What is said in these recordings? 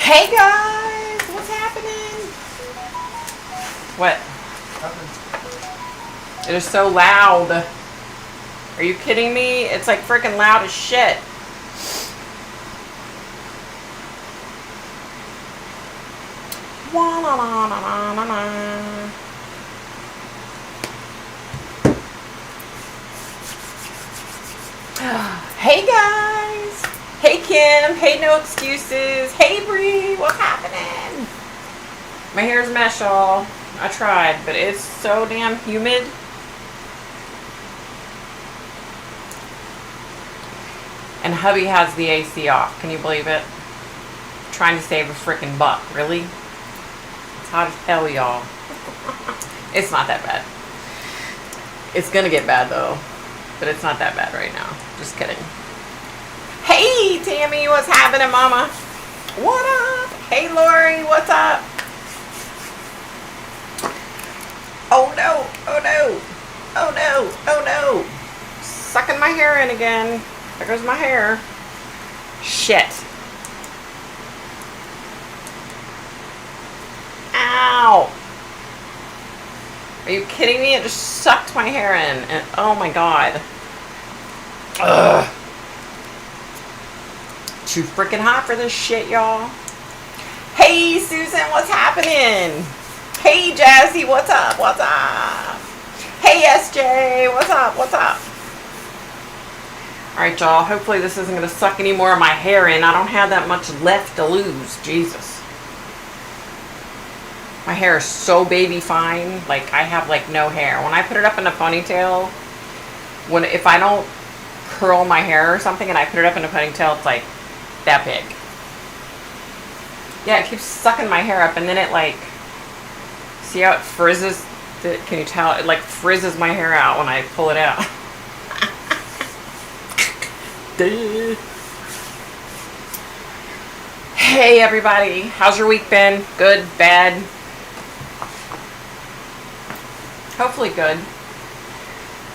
Hey guys, what's happening? What? It is so loud. Are you kidding me? It's like freaking loud as shit. Hey guys. Hey Kim. Hey No Excuses. Hey Bree. What's happening? My hair's a mess, y'all. I tried, but it's so damn humid. And hubby has the AC off. Can you believe it? Trying to save a freaking buck. Really? It's hot as hell, y'all. It's not that bad. It's gonna get bad though. But it's not that bad right now. Just kidding. Hey Tammy, what's happening, mama? What up? Hey Lori, what's up? Oh no, oh no, oh no, oh no. Sucking my hair in again. There goes my hair. Shit. Ow. Are you kidding me? It just sucked my hair in. And oh my god. Ugh. Too freaking hot for this shit, y'all. Hey Susan, what's happening? Hey Jazzy, what's up? What's up? Hey SJ, what's up? What's up? Alright, y'all. Hopefully this isn't going to suck any more of my hair in. I don't have that much left to lose. Jesus. My hair is so baby fine. Like, I have, like, no hair. When I put it up in a ponytail, if I don't curl my hair or something and I put it up in a ponytail, it's, like, that big. Yeah, it keeps sucking my hair up, and then it, like, see how it frizzes? Can you tell? It, like, frizzes my hair out when I pull it out. Hey everybody, how's your week been? Good, bad? Hopefully good.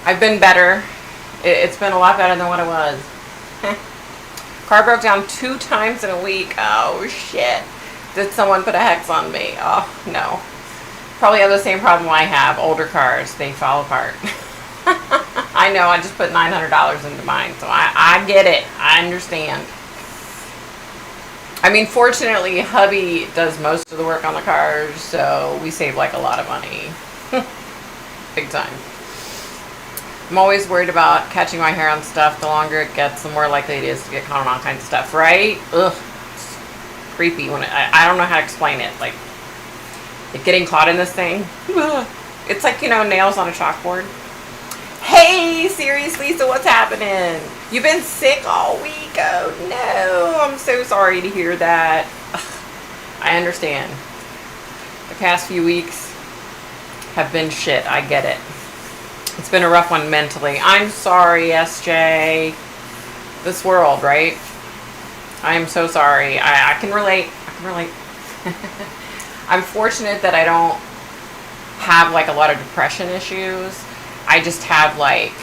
I've been better. It's been a lot better than what it was. Car broke down 2 times in a week. Oh shit. Did someone put a hex on me? Oh no. Probably have the same problem I have. Older cars, they fall apart. I know, I just put $900 into mine, so I get it. I understand. I mean, fortunately, hubby does most of the work on the cars, so we save like a lot of money. Big time. I'm always worried about catching my hair on stuff. The longer it gets, the more likely it is to get caught on all kinds of stuff, right? Ugh. It's creepy when I don't know how to explain it. Like getting caught in this thing. It's like, you know, nails on a chalkboard. Hey, seriously, so what's happening? You've been sick all week? Oh, no. I'm so sorry to hear that. I understand. The past few weeks have been shit. I get it. It's been a rough one mentally. I'm sorry, SJ. This world, right? I am so sorry. I can relate. I can relate. I'm fortunate that I don't have, like, a lot of depression issues. I just have, like,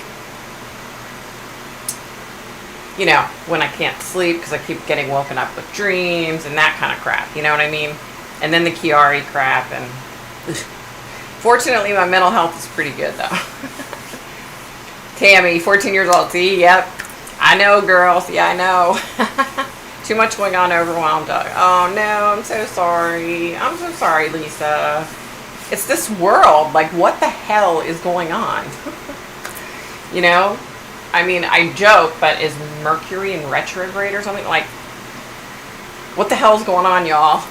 you know, when I can't sleep because I keep getting woken up with dreams and that kind of crap, you know what I mean? And then the Chiari crap, and fortunately my mental health is pretty good though. Tammy, 14 years old, see, yep, I know girls, yeah I know. Too much going on, overwhelmed. Oh no, I'm so sorry. I'm so sorry, Lisa. It's this world, like what the hell is going on? You know? I mean, I joke, but is Mercury in retrograde or something? Like, what the hell's going on, y'all?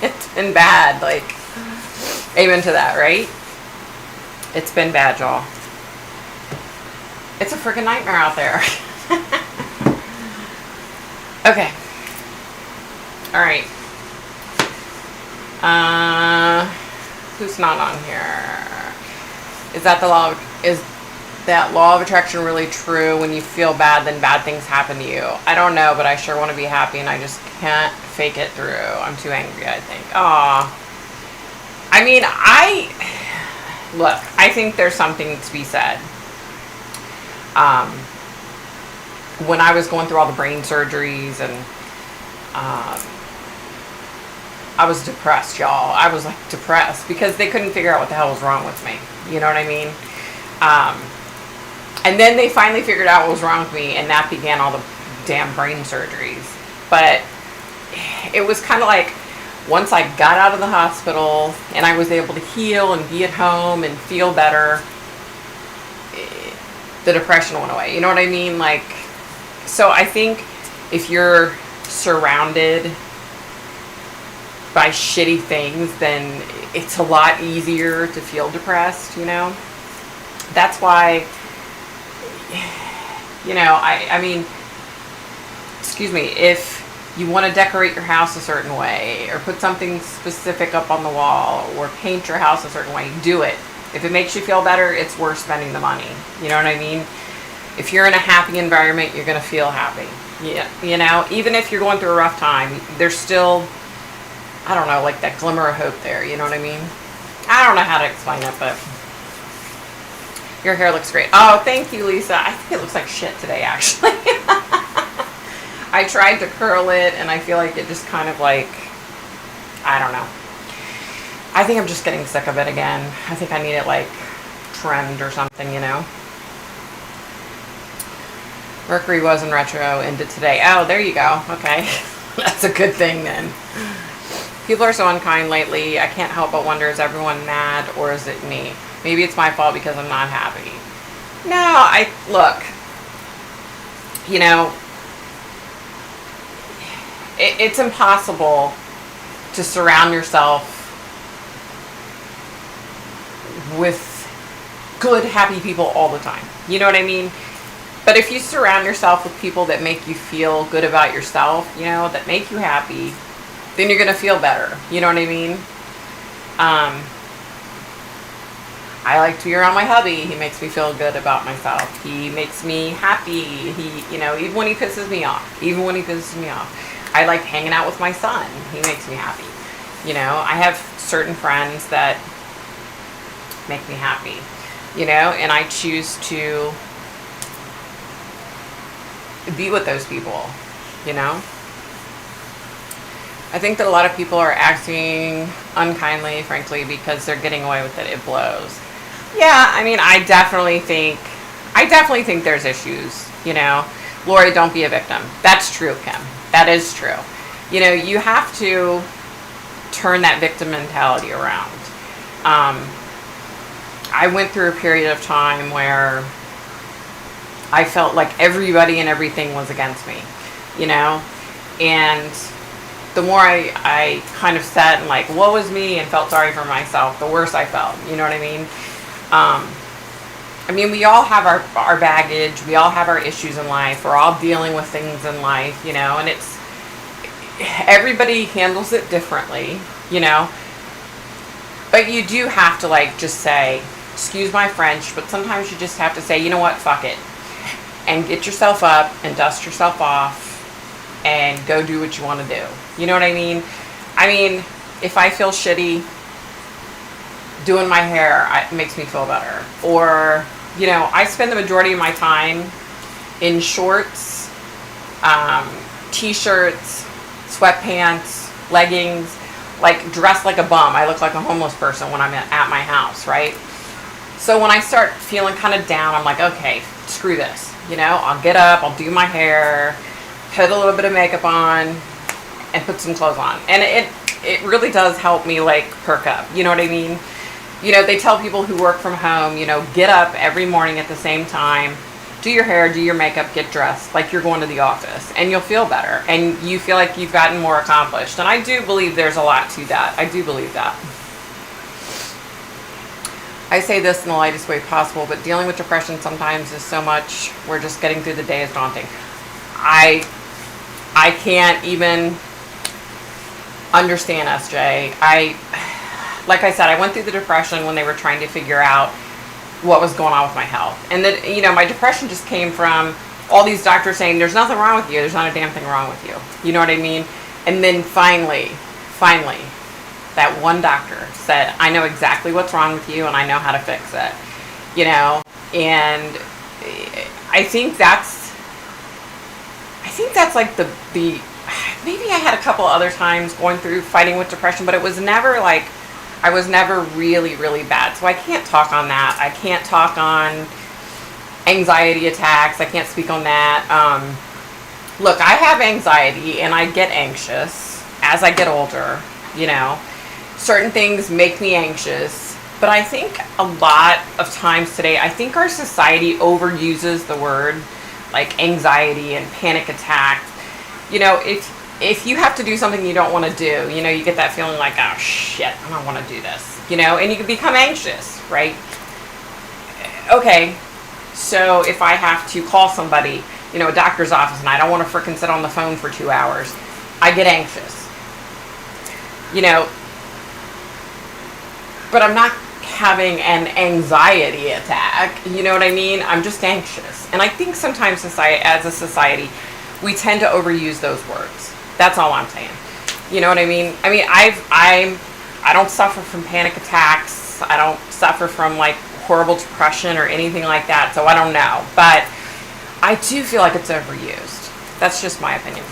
It's been bad, like, amen to that, right? It's been bad, y'all. It's a freaking nightmare out there. Okay. Alright. Who's not on here? Is that law of attraction really true? When you feel bad, then bad things happen to you? I don't know, but I sure want to be happy, and I just can't fake it through. I'm too angry, I think. Aw. I mean, look, I think there's something to be said. When I was going through all the brain surgeries and I was depressed, y'all. I was like depressed because they couldn't figure out what the hell was wrong with me. You know what I mean? And then they finally figured out what was wrong with me, and that began all the damn brain surgeries. But it was kind of like, once I got out of the hospital and I was able to heal and be at home and feel better, the depression went away. You know what I mean? Like, so I think if you're surrounded by shitty things, then it's a lot easier to feel depressed, you know? That's why, you know, I mean, excuse me, if you want to decorate your house a certain way, or put something specific up on the wall, or paint your house a certain way, do it. If it makes you feel better, it's worth spending the money. You know what I mean? If you're in a happy environment, you're going to feel happy. Yeah, you know, even if you're going through a rough time, there's still, I don't know, like that glimmer of hope there. You know what I mean? I don't know how to explain it, but your hair looks great. Oh, thank you, Lisa. I think it looks like shit today, actually. I tried to curl it, and I feel like it just kind of like, I don't know. I think I'm just getting sick of it again. I think I need it like trimmed or something, you know. Mercury was in retro into today. Oh, there you go. Okay. That's a good thing then. People are so unkind lately. I can't help but wonder, is everyone mad or is it me? Maybe it's my fault because I'm not happy. No, look, you know, it's impossible to surround yourself with good, happy people all the time. You know what I mean? But if you surround yourself with people that make you feel good about yourself, you know, that make you happy, then you're going to feel better. You know what I mean? I like to be around my hubby. He makes me feel good about myself. He makes me happy. He, you know, even when he pisses me off. I like hanging out with my son. He makes me happy. You know, I have certain friends that make me happy, you know, and I choose to be with those people, you know. I think that a lot of people are acting unkindly, frankly, because they're getting away with it. It blows. Yeah, I mean, I definitely think there's issues, you know. Lori, don't be a victim. That's true, Kim. That is true. You know, you have to turn that victim mentality around. I went through a period of time where I felt like everybody and everything was against me, you know, and the more I kind of sat and like, woe is me, and felt sorry for myself, the worse I felt, you know what I mean? I mean, we all have our baggage, we all have our issues in life, we're all dealing with things in life, you know, and everybody handles it differently, you know, but you do have to like just say, excuse my French, but sometimes you just have to say, you know what, fuck it, and get yourself up and dust yourself off and go do what you want to do. You know what I mean? I mean, if I feel shitty doing my hair, it makes me feel better. Or, you know, I spend the majority of my time in shorts, t-shirts, sweatpants, leggings, like dressed like a bum. I look like a homeless person when I'm at my house, right? So when I start feeling kind of down, I'm like, okay, screw this. You know, I'll get up, I'll do my hair, put a little bit of makeup on, and put some clothes on. And it really does help me like perk up. You know what I mean? You know, they tell people who work from home, you know, get up every morning at the same time, do your hair, do your makeup, get dressed like you're going to the office, and you'll feel better. And you feel like you've gotten more accomplished. And I do believe there's a lot to that. I do believe that. I say this in the lightest way possible, but dealing with depression sometimes is so much where just getting through the day is daunting. I can't even understand, SJ. Like I said, I went through the depression when they were trying to figure out what was going on with my health. And that, you know, my depression just came from all these doctors saying, there's nothing wrong with you. There's not a damn thing wrong with you. You know what I mean? And then finally, that one doctor said, I know exactly what's wrong with you and I know how to fix it. You know, and I think that's like the maybe I had a couple other times going through fighting with depression, but it was never like, I was never really, really bad. So I can't talk on that. I can't talk on anxiety attacks. I can't speak on that. Look, I have anxiety and I get anxious as I get older, you know. Certain things make me anxious. But I think a lot of times today, I think our society overuses the word like anxiety and panic attack. You know, if you have to do something you don't want to do, you know, you get that feeling like, oh shit, I don't want to do this, you know, and you can become anxious, right? Okay, so if I have to call somebody, you know, a doctor's office, and I don't want to frickin' sit on the phone for 2 hours, I get anxious, you know, but I'm not having an anxiety attack, you know what I mean? I'm just anxious. And I think sometimes society, as a society, we tend to overuse those words. That's all I'm saying. You know what I mean? I mean, I don't suffer from panic attacks. I don't suffer from like horrible depression or anything like that. So I don't know, but I do feel like it's overused. That's just my opinion.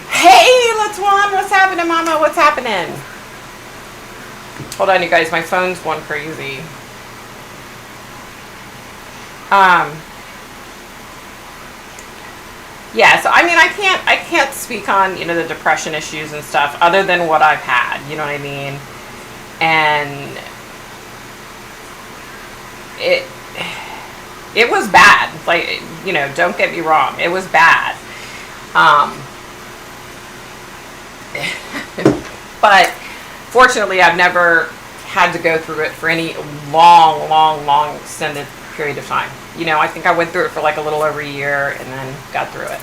Hey, let's one. What's happening, Mama? What's happening? Hold on, you guys. My phone's going crazy. Yeah, so I mean, I can't speak on, you know, the depression issues and stuff other than what I've had, you know what I mean? And it was bad. Like, you know, don't get me wrong, it was bad. But fortunately, I've never had to go through it for any long extended period of time. You know, I think I went through it for like a little over a year and then got through it.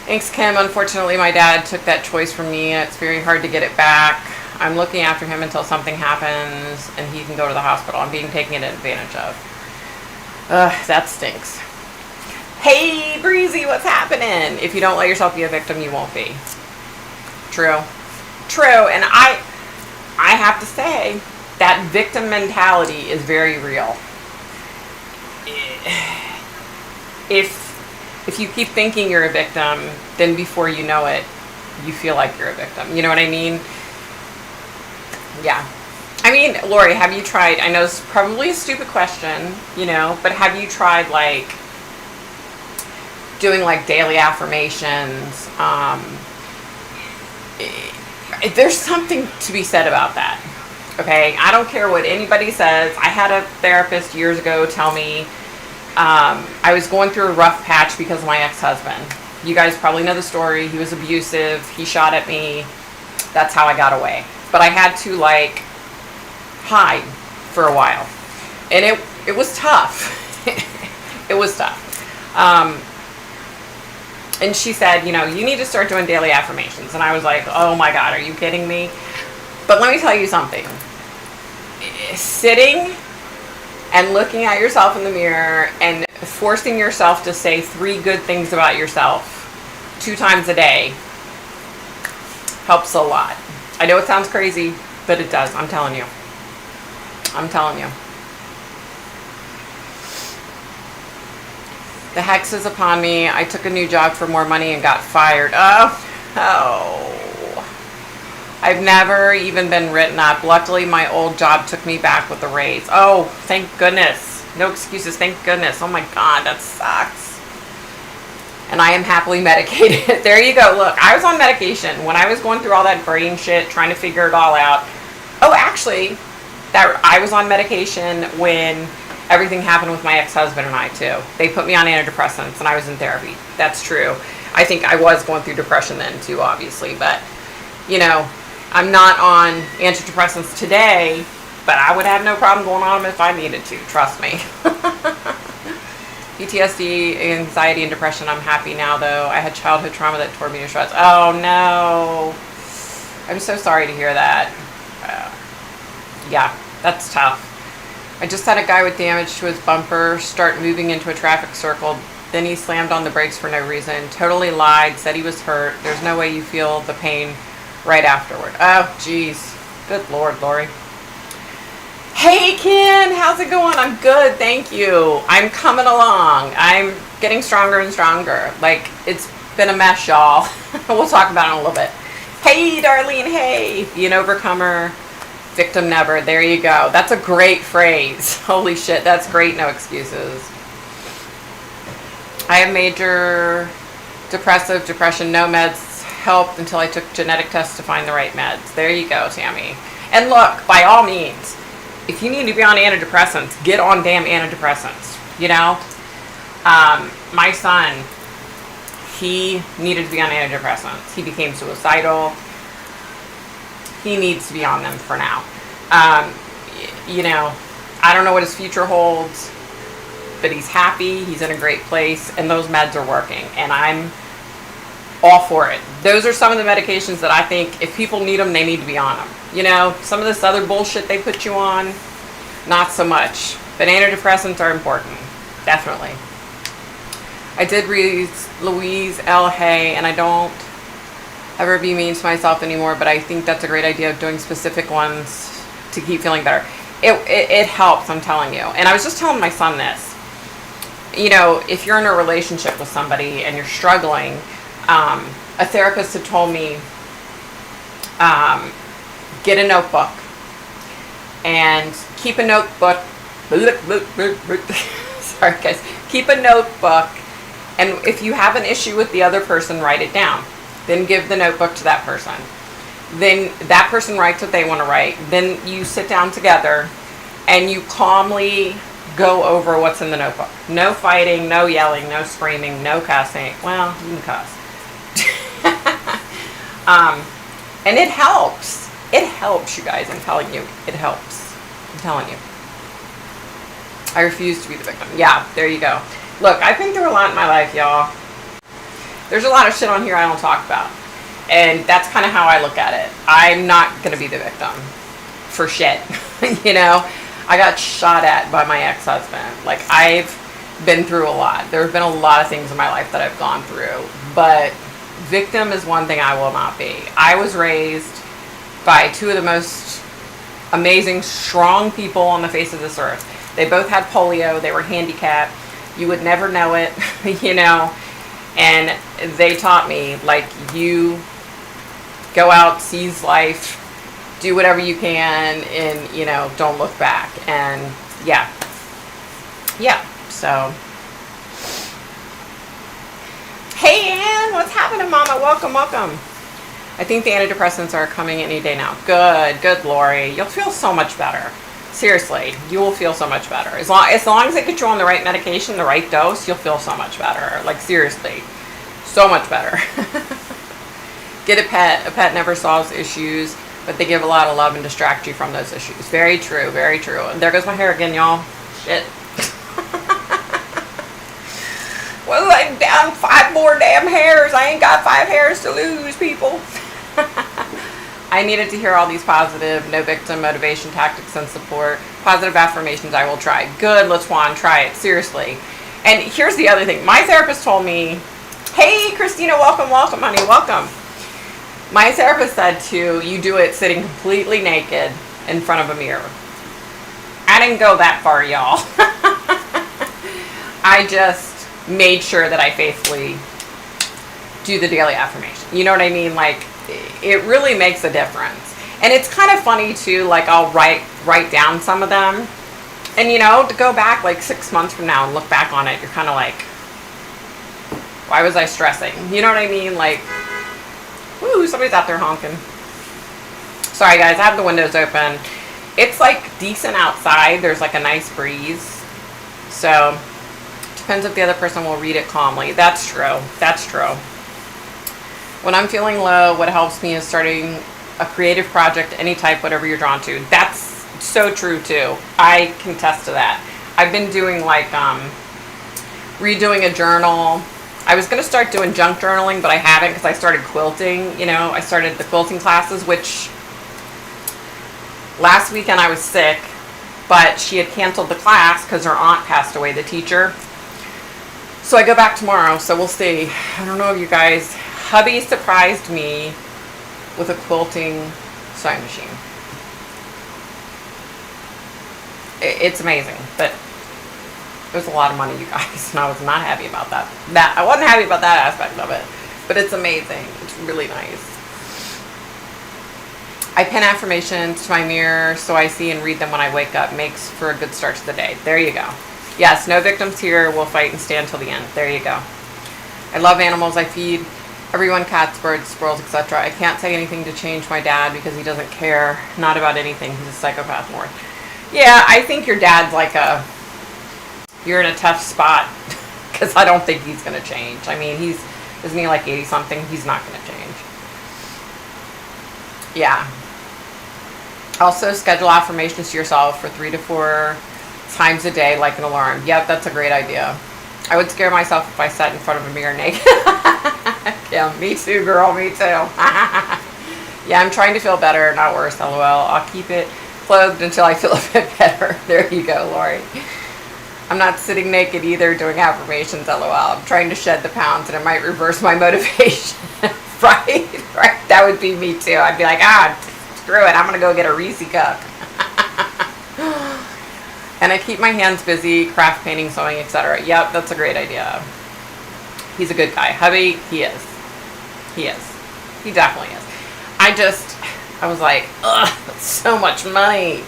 Thanks, Kim. Unfortunately, my dad took that choice from me. It's very hard to get it back. I'm looking after him until something happens and he can go to the hospital. I'm being taken advantage of. That stinks. Hey, Breezy, what's happening? If you don't let yourself be a victim, you won't be. True. True. And I have to say, that victim mentality is very real. If you keep thinking you're a victim, then before you know it, you feel like you're a victim. You know what I mean? Yeah. I mean, Lori, have you tried, I know it's probably a stupid question, you know, but have you tried like doing like daily affirmations? There's something to be said about that. Okay, I don't care what anybody says. I had a therapist years ago tell me I was going through a rough patch because of my ex-husband. You guys probably know the story. He was abusive. He shot at me. That's how I got away. But I had to like hide for a while. And it was tough. It was tough. And she said, you know, you need to start doing daily affirmations. And I was like, oh my God, are you kidding me? But let me tell you something. Sitting and looking at yourself in the mirror and forcing yourself to say 3 good things about yourself 2 times a day helps a lot. I know it sounds crazy, but it does. I'm telling you. I'm telling you. The hex is upon me. I took a new job for more money and got fired. Oh. I've never even been written up. Luckily, my old job took me back with a raise. Oh, thank goodness. No excuses. Thank goodness. Oh my God, that sucks. And I am happily medicated. There you go. Look, I was on medication when I was going through all that brain shit, trying to figure it all out. Oh, actually, that I was on medication when everything happened with my ex-husband and I too. They put me on antidepressants and I was in therapy. That's true. I think I was going through depression then too, obviously, but you know, I'm not on antidepressants today, but I would have no problem going on them if I needed to. Trust me. PTSD, anxiety, and depression. I'm happy now, though. I had childhood trauma that tore me to shreds. Oh, no. I'm so sorry to hear that. Yeah, that's tough. I just had a guy with damage to his bumper start moving into a traffic circle. Then he slammed on the brakes for no reason. Totally lied, said he was hurt. There's no way you feel the pain right afterward. Oh, geez. Good Lord, Lori. Hey, Ken. How's it going? I'm good. Thank you. I'm coming along. getting stronger and stronger. Like, it's been a mess, y'all. We'll talk about it in a little bit. Hey, Darlene, hey. Be an overcomer, victim never. There you go. That's a great phrase. Holy shit, that's great. No excuses. I have major depression, no meds helped until I took genetic tests to find the right meds. There you go, Tammy. And look, by all means, if you need to be on antidepressants, get on damn antidepressants, you know? My son, he needed to be on antidepressants. He became suicidal. He needs to be on them for now. You know, I don't know what his future holds, but he's happy, he's in a great place, and those meds are working, and I'm all for it. Those are some of the medications that I think if people need them, they need to be on them. You know, some of this other bullshit they put you on, not so much. But antidepressants are important, definitely. I did read Louise L. Hay, and I don't ever be mean to myself anymore, but I think that's a great idea of doing specific ones to keep feeling better. It helps, I'm telling you. And I was just telling my son this. You know, if you're in a relationship with somebody and you're struggling, a therapist had told me, get a notebook and keep a notebook. Sorry, guys. Keep a notebook, and if you have an issue with the other person, write it down. Then give the notebook to that person. Then that person writes what they want to write. Then you sit down together and you calmly go over what's in the notebook. No fighting, no yelling, no screaming, no cussing. Well, you can cuss. And it helps. It helps, you guys. I'm telling you. It helps. I'm telling you. I refuse to be the victim. Yeah, there you go. Look, I've been through a lot in my life, y'all. There's a lot of shit on here I don't talk about. And that's kind of how I look at it. I'm not going to be the victim for shit. You know? I got shot at by my ex-husband. Like, I've been through a lot. There have been a lot of things in my life that I've gone through. But victim is one thing I will not be. I was raised by two of the most amazing, strong people on the face of this earth. They both had polio. They were handicapped. You would never know it, you know. And they taught me, like, you go out, seize life, do whatever you can, and, you know, don't look back. And yeah, so hey, Ann, what's happening, mama? Welcome. I think the antidepressants are coming any day now. Good, Lori. You'll feel so much better. Seriously, you will feel so much better. As long as they get you on the right medication, the right dose, you'll feel so much better. Like, seriously, so much better. Get a pet. A pet never solves issues, but they give a lot of love and distract you from those issues. Very true, very true. And there goes my hair again, y'all. Shit. Well, I'm down 5 more damn hairs. I ain't got 5 hairs to lose, people. I needed to hear all these positive, no victim, motivation, tactics, and support. Positive affirmations I will try. Good, LaTwan, try it. Seriously. And here's the other thing. My therapist told me, hey, Christina, welcome, honey, welcome. My therapist said you do it sitting completely naked in front of a mirror. I didn't go that far, y'all. I just made sure that I faithfully do the daily affirmation. You know what I mean? Like, it really makes a difference. And it's kind of funny too, like, I'll write down some of them, and, you know, to go back like 6 months from now and look back on it, you're kind of like, why was I stressing? You know what I mean? Like, woo, somebody's out there honking. Sorry guys, I have the windows open. It's like decent outside. There's like a nice breeze. So depends if the other person will read it calmly. That's true. When I'm feeling low, what helps me is starting a creative project, any type, whatever you're drawn to. That's so true too. I can attest to that. I've been doing like redoing a journal. I was going to start doing junk journaling, but I haven't because I started quilting. You know, I started the quilting classes, which last weekend I was sick, but she had canceled the class because her aunt passed away, the teacher. So I go back tomorrow, so we'll see. I don't know, you guys. Hubby surprised me with a quilting sewing machine. It's amazing, but It was a lot of money, you guys, and I was not happy about that. I wasn't happy about that aspect of it, but it's amazing. It's really nice. I pin affirmations to my mirror so I see and read them when I wake up. Makes for a good start to the day. There you go. Yes, no victims here. We'll fight and stand till the end. There you go. I love animals. I feed everyone, cats, birds, squirrels, etc. I can't say anything to change my dad because he doesn't care. Not about anything. He's a psychopath more. Yeah, I think your dad's like you're in a tough spot because I don't think he's going to change. I mean, isn't he like 80 something? He's not going to change. Yeah. Also, schedule affirmations to yourself for 3 to 4 times a day, like an alarm. Yep, that's a great idea. I would scare myself if I sat in front of a mirror naked. Yeah, me too, girl, me too. Yeah, I'm trying to feel better, not worse, lol. I'll keep it clothed until I feel a bit better. There you go, Lori. I'm not sitting naked either doing affirmations, lol. I'm trying to shed the pounds and it might reverse my motivation. Right? Right? That would be me too. I'd be like, screw it, I'm going to go get a Reese cup. And I keep my hands busy, craft, painting, sewing, etc. Yep, that's a great idea. He's a good guy. Hubby, he is. He is. He definitely is. I was like, ugh, that's so much money.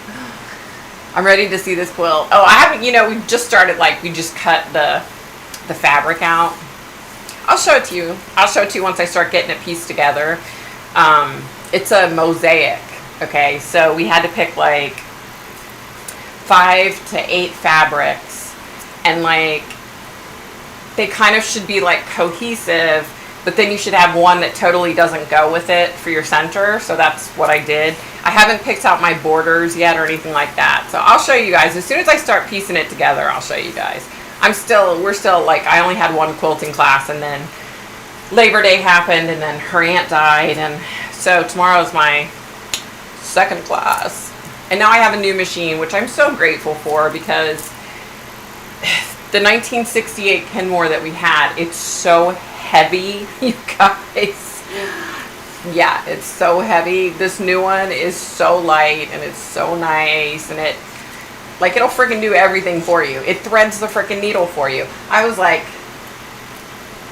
I'm ready to see this quilt. Oh, I haven't, we just started, we just cut the fabric out. I'll show it to you. I'll show it to you once I start getting it pieced together. It's a mosaic, okay? So we had to pick 5 to 8 fabrics, and they kind of should be cohesive, but then you should have one that totally doesn't go with it for your center. So that's what I did. I haven't picked out my borders yet or anything like that. So I'll show you guys. As soon as I start piecing it together, I'll show you guys. We're still I only had one quilting class, and then Labor Day happened, and then her aunt died, and so tomorrow's my second class. And now I have a new machine, which I'm so grateful for, because the 1968 Kenmore that we had, it's so heavy, you guys. Yeah, it's so heavy. This new one is so light, and it's so nice, and it'll freaking do everything for you. It threads the freaking needle for you. I was like,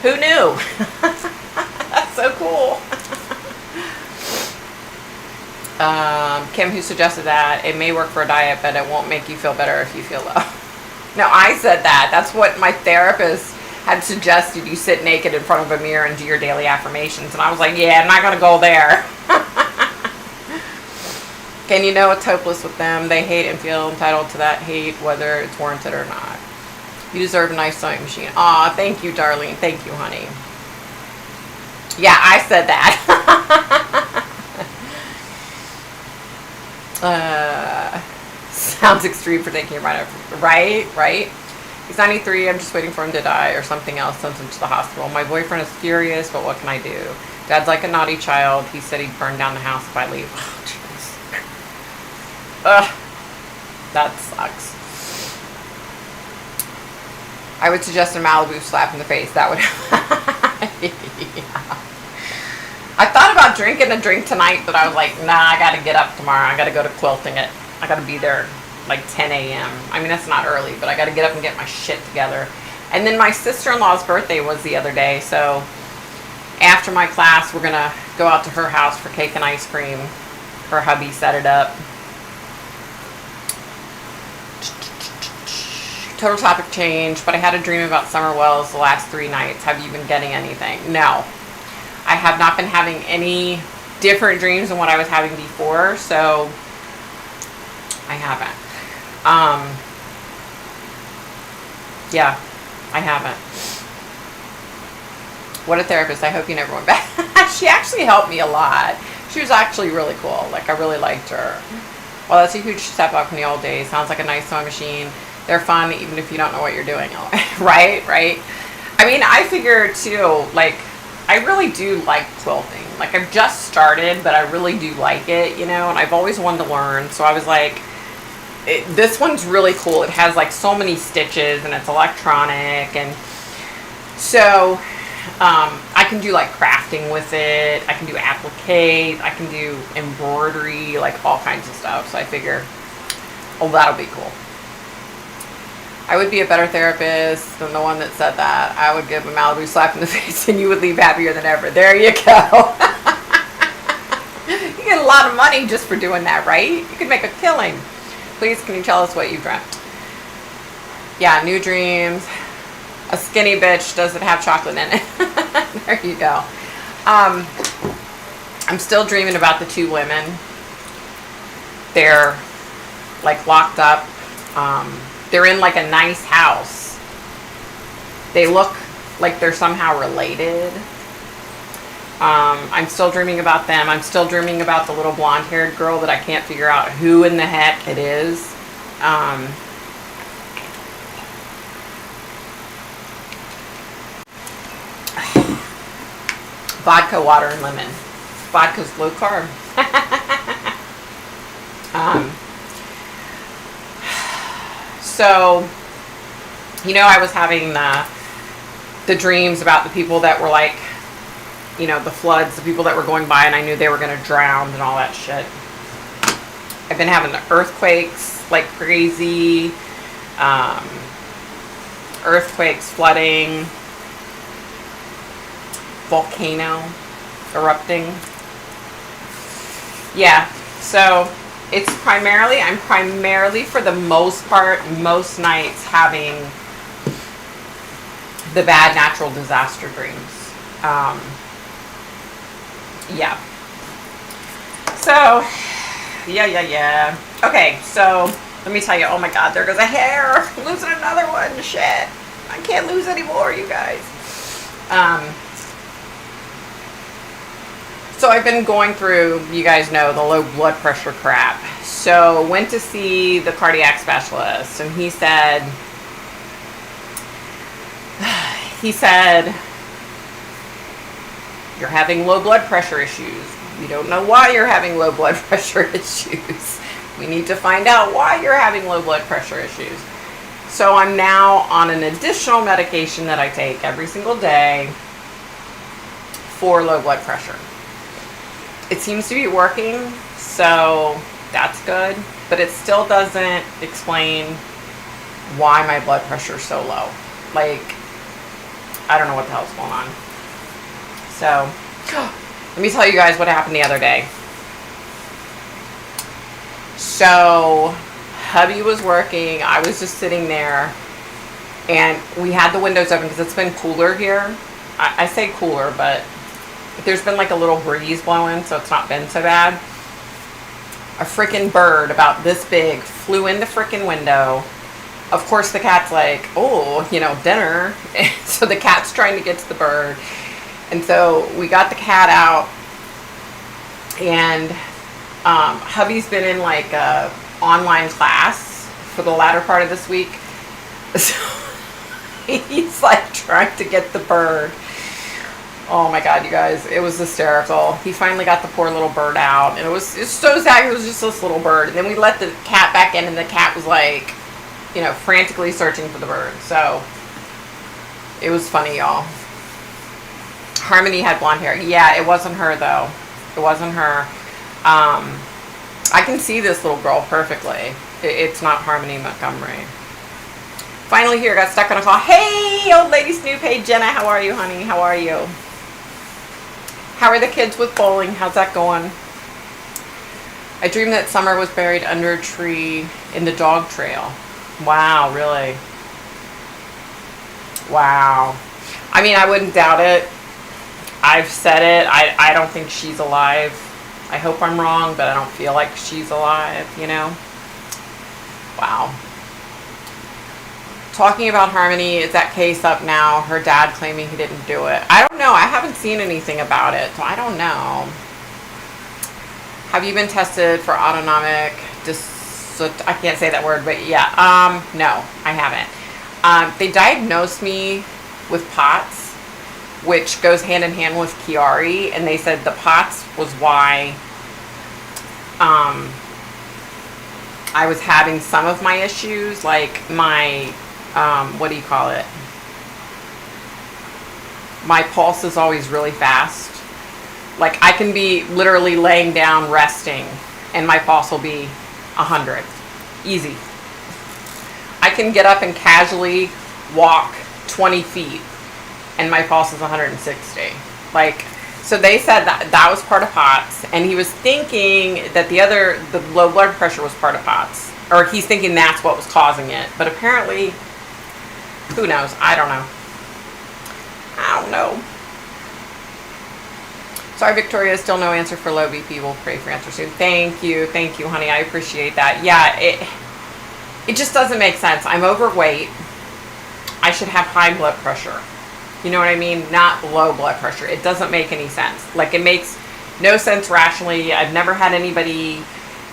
who knew? That's so cool. Kim, who suggested that it may work for a diet, but it won't make you feel better if you feel low. No, I said that. That's what my therapist had suggested. You sit naked in front of a mirror and do your daily affirmations. And I was like, yeah, I'm not going to go there. And it's hopeless with them. They hate and feel entitled to that hate, whether it's warranted or not. You deserve a nice sewing machine. Aw, thank you, Darlene. Thank you, honey. Yeah, I said that. Sounds extreme for thinking about it. Right? He's 93. I'm just waiting for him to die or something else sends him to the hospital. My boyfriend is furious, but what can I do? Dad's like a naughty child. He said he'd burn down the house if I leave. Oh, jeez. Ugh. That sucks. I would suggest a Malibu slap in the face. That would... Yeah. I thought about drinking a drink tonight, but I was like, nah, I got to get up tomorrow. I got to go to quilting it. I got to be there 10 a.m. I mean, that's not early, but I got to get up and get my shit together. And then my sister-in-law's birthday was the other day, so after my class, we're going to go out to her house for cake and ice cream. Her hubby set it up. Total topic change, but I had a dream about summer wells the last 3 nights. Have you been getting anything? No. I have not been having any different dreams than what I was having before, so I haven't. Yeah, I haven't. What a therapist. I hope you never went back. She actually helped me a lot. She was actually really cool. I really liked her. Well, that's a huge step up from the old days. Sounds like a nice sewing machine. They're fun even if you don't know what you're doing. Right? I mean, I figure too, I really do like quilting. I've just started, but I really do like it, and I've always wanted to learn. So I was like, this one's really cool. It has so many stitches, and it's electronic, and so I can do crafting with it. I can do appliques. I can do embroidery, all kinds of stuff. So I figure, oh, that'll be cool. I would be a better therapist than the one that said that. I would give a Malibu slap in the face and you would leave happier than ever. There you go. You get a lot of money just for doing that, right? You could make a killing. Please, can you tell us what you dreamt? Yeah, new dreams. A skinny bitch doesn't have chocolate in it. There you go. I'm still dreaming about the two women. They're like locked up. They're in like a nice house. They look like they're somehow related. I'm still dreaming about them. I'm still dreaming about the little blonde-haired girl that I can't figure out who in the heck it is. Vodka, water, and lemon. Vodka's low carb. So, you know, I was having the dreams about the people that were like, you know, the floods, the people that were going by, and I knew they were going to drown and all that shit. I've been having the earthquakes like crazy. Earthquakes, flooding, volcano erupting. Yeah, so it's primarily, I'm primarily for the most part, most nights having the bad natural disaster dreams. Yeah. So, yeah. Okay, so let me tell you, oh my God, there goes a hair. I'm losing another one, shit. I can't lose any more, you guys. So I've been going through, you guys know, the low blood pressure crap. So went to see the cardiac specialist, and he said, you're having low blood pressure issues. We don't know why you're having low blood pressure issues. We need to find out why you're having low blood pressure issues. So I'm now on an additional medication that I take every single day for low blood pressure. It seems to be working, so that's good, but it still doesn't explain why my blood pressure is so low. Like, I don't know what the hell's going on. So, let me tell you guys what happened the other day. So, hubby was working, I was just sitting there, and we had the windows open because it's been cooler here. I say cooler, but there's been like a little breeze blowing, so it's not been so bad. A freaking bird about this big flew in the freaking window. Of course, the cat's like, oh, you know, dinner. So the cat's trying to get to the bird. And so we got the cat out, and hubby's been in like a online class for the latter part of this week. So he's like trying to get the bird. Oh my God, you guys, it was hysterical. He finally got the poor little bird out, and it was so sad. It was just this little bird. And then we let the cat back in, and the cat was like, you know, frantically searching for the bird. So it was funny, y'all. Harmony had blonde hair. Yeah, it wasn't her though. It wasn't her. I can see this little girl perfectly. It's not Harmony Montgomery. Finally here, got stuck on a call. Hey, old lady Snoop. Hey, Jenna, how are you, honey? How are you? How are the kids with bowling? How's that going? I dreamed that Summer was buried under a tree in the dog trail. Wow, really? Wow. I mean, I wouldn't doubt it. I've said it. I don't think she's alive. I hope I'm wrong, but I don't feel like she's alive, you know? Wow. Talking about Harmony, is that case up now? Her dad claiming he didn't do it. I don't know. I haven't seen anything about it, so I don't know. Have you been tested for autonomic I can't say that word, but yeah. No, I haven't. They diagnosed me with POTS, which goes hand in hand with Chiari, and they said the POTS was why I was having some of my issues, like my what do you call it? My pulse is always really fast. Like, I can be literally laying down resting and my pulse will be 100. Easy. I can get up and casually walk 20 feet, and my pulse is 160. Like, so they said that was part of POTS, and he was thinking that the low blood pressure was part of POTS, or he's thinking that's what was causing it. But apparently, who knows? I don't know. Sorry, Victoria, still no answer for low BP. We'll pray for answer soon. Thank you, honey. I appreciate that. Yeah, it just doesn't make sense. I'm overweight. I should have high blood pressure. You know what I mean? Not low blood pressure. It doesn't make any sense. Like, it makes no sense rationally. I've never had anybody,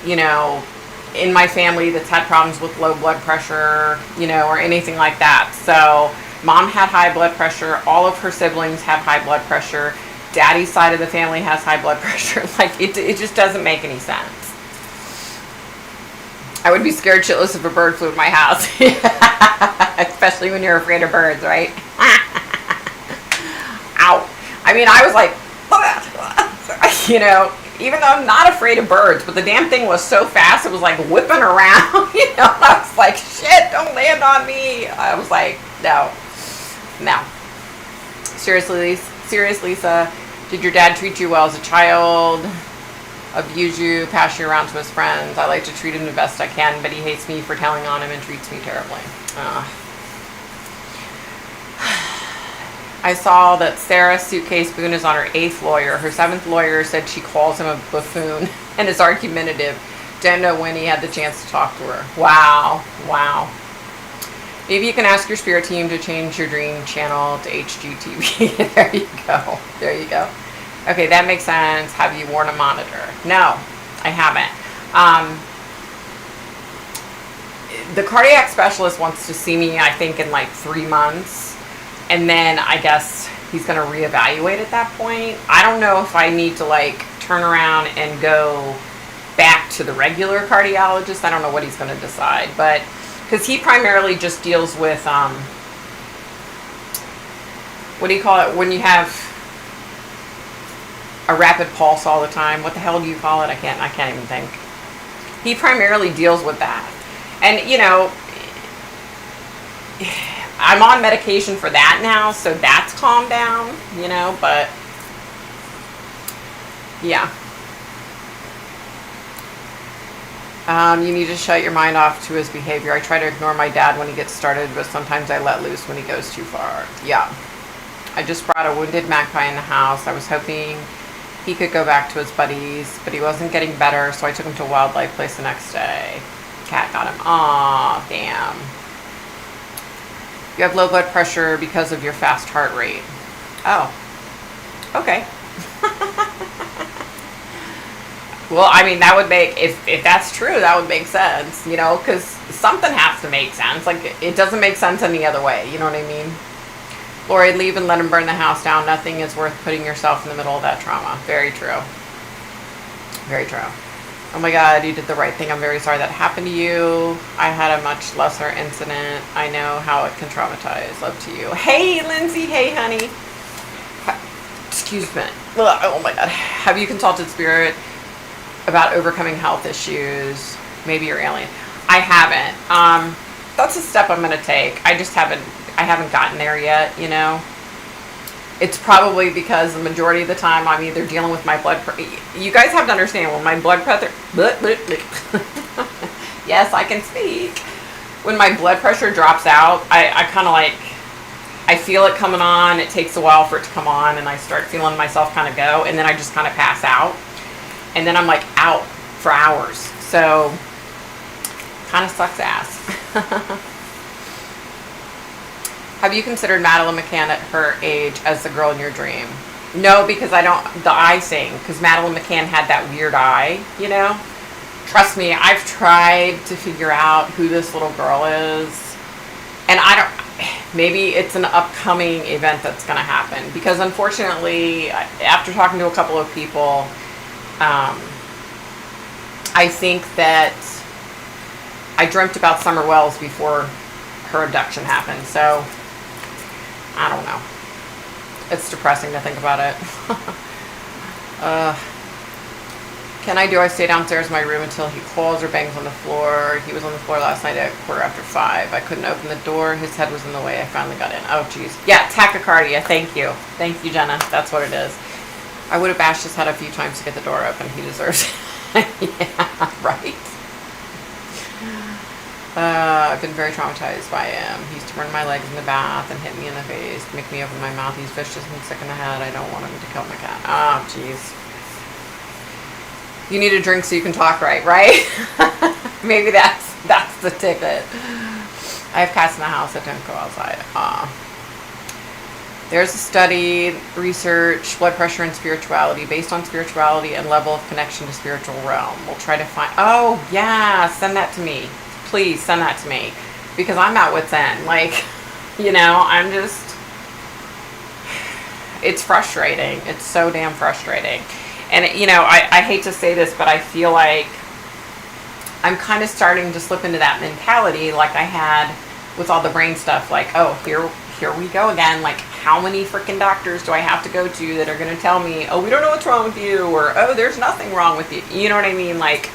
in my family that's had problems with low blood pressure, or anything like that. So mom had high blood pressure. All of her siblings have high blood pressure. Daddy's side of the family has high blood pressure. Like, it just doesn't make any sense. I would be scared shitless if a bird flew in my house. Especially when you're afraid of birds, right? Ow. I mean, I was like, even though I'm not afraid of birds, but the damn thing was so fast, it was like whipping around. I was like, shit, don't land on me. I was like, no. Seriously, Lisa, did your dad treat you well as a child? Abuse you, pass you around to his friends? I like to treat him the best I can, but he hates me for telling on him and treats me terribly. I saw that Sarah Suitcase Boone is on her 8th lawyer. Her 7th lawyer said she calls him a buffoon and is argumentative. Don't know when he had the chance to talk to her. Wow. Maybe you can ask your spirit team to change your dream channel to HGTV. There you go. Okay, that makes sense. Have you worn a monitor? No, I haven't. The cardiac specialist wants to see me, I think, in like 3 months. And then I guess he's going to reevaluate at that point. I don't know if I need to like turn around and go back to the regular cardiologist. I don't know what he's going to decide. But because he primarily just deals with, what do you call it? When you have a rapid pulse all the time. What the hell do you call it? I can't even think. He primarily deals with that. And, I'm on medication for that now, so that's calmed down, but yeah. You need to shut your mind off to his behavior. I try to ignore my dad when he gets started, but sometimes I let loose when he goes too far. Yeah. I just brought a wounded magpie in the house. I was hoping he could go back to his buddies, but he wasn't getting better, so I took him to a wildlife place the next day. Cat got him. Aw, damn. You have low blood pressure because of your fast heart rate. Oh. Okay. Well, I mean, that would make, if that's true, that would make sense, because something has to make sense. Like, it doesn't make sense any other way, you know what I mean? Lori, leave and let him burn the house down. Nothing is worth putting yourself in the middle of that trauma. Very true. Very true. Oh my God, you did the right thing. I'm very sorry that happened to you. I had a much lesser incident. I know how it can traumatize. Love to you. Hey, Lindsay. Hey, honey. Excuse me. Oh my God. Have you consulted Spirit about overcoming health issues? Maybe you're alien. I haven't. That's a step I'm going to take. I haven't gotten there yet, It's probably because the majority of the time I'm either dealing with my blood pressure. You guys have to understand, when my blood pressure, yes, I can speak. When my blood pressure drops out, I kind of like, I feel it coming on. It takes a while for it to come on, and I start feeling myself kind of go, and then I just kind of pass out. And then I'm like out for hours. So, kind of sucks ass. Have you considered Madeline McCann at her age as the girl in your dream? No, because I don't, the eye thing, because Madeline McCann had that weird eye, Trust me, I've tried to figure out who this little girl is. And maybe it's an upcoming event that's going to happen. Because unfortunately, after talking to a couple of people, I think that I dreamt about Summer Wells before her abduction happened. So, I don't know. It's depressing to think about it. I stay downstairs in my room until he calls or bangs on the floor? He was on the floor last night at 5:15. I couldn't open the door. His head was in the way. I finally got in. Oh, jeez. Yeah, tachycardia. Thank you. Thank you, Jenna. That's what it is. I would have bashed his head a few times to get the door open. He deserves it. Yeah, right? I've been very traumatized by him. He used to burn my legs in the bath and hit me in the face, make me open my mouth. He's vicious and sick in the head. I don't want him to kill my cat. Oh, jeez. You need a drink so you can talk right? Maybe that's the ticket. I have cats in the house that don't go outside. There's a study, research, blood pressure and spirituality, based on spirituality and level of connection to spiritual realm. We'll try to find, oh yeah, send that to me. Please send that to me, because I'm at wit's end. Like, I'm just, it's frustrating. It's so damn frustrating. And, I hate to say this, but I feel like I'm kind of starting to slip into that mentality like I had with all the brain stuff. Like, oh, here we go again. Like, how many freaking doctors do I have to go to that are going to tell me, oh, we don't know what's wrong with you, or, oh, there's nothing wrong with you. You know what I mean? Like,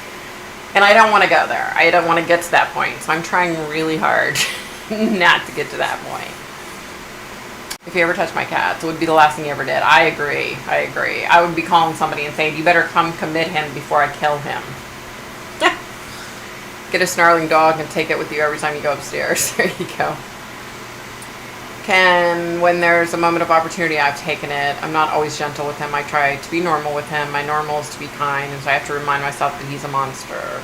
and I don't want to go there. I don't want to get to that point. So I'm trying really hard not to get to that point. If you ever touch my cats, it would be the last thing you ever did. I agree. I would be calling somebody and saying, you better come commit him before I kill him. Get a snarling dog and take it with you every time you go upstairs. There you go. When there's a moment of opportunity, I've taken it. I'm not always gentle with him. I try to be normal with him. My normal is to be kind, and so I have to remind myself that he's a monster.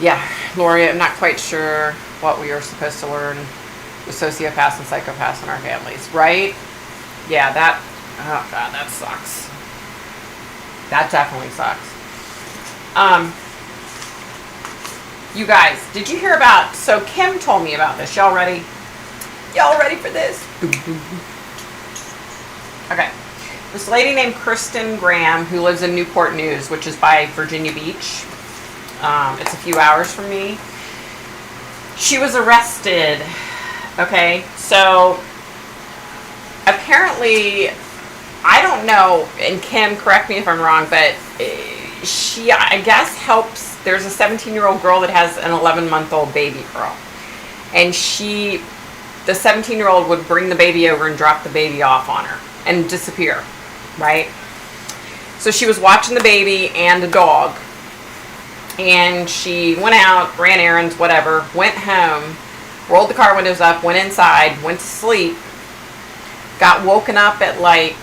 Yeah, Lori, I'm not quite sure what we are supposed to learn with sociopaths and psychopaths in our families, right? Yeah, oh God, that sucks. That definitely sucks. You guys, did you hear about, so Kim told me about this. Y'all ready? Y'all ready for this? Okay. This lady named Kristen Graham, who lives in Newport News, which is by Virginia Beach. It's a few hours from me. She was arrested. Okay, so apparently, I don't know, and Kim, correct me if I'm wrong, but she, I guess, helps. There's a 17-year-old girl that has an 11-month-old baby girl. And the 17-year-old would bring the baby over and drop the baby off on her and disappear, right? So she was watching the baby and the dog. And she went out, ran errands, whatever, went home, rolled the car windows up, went inside, went to sleep, got woken up at like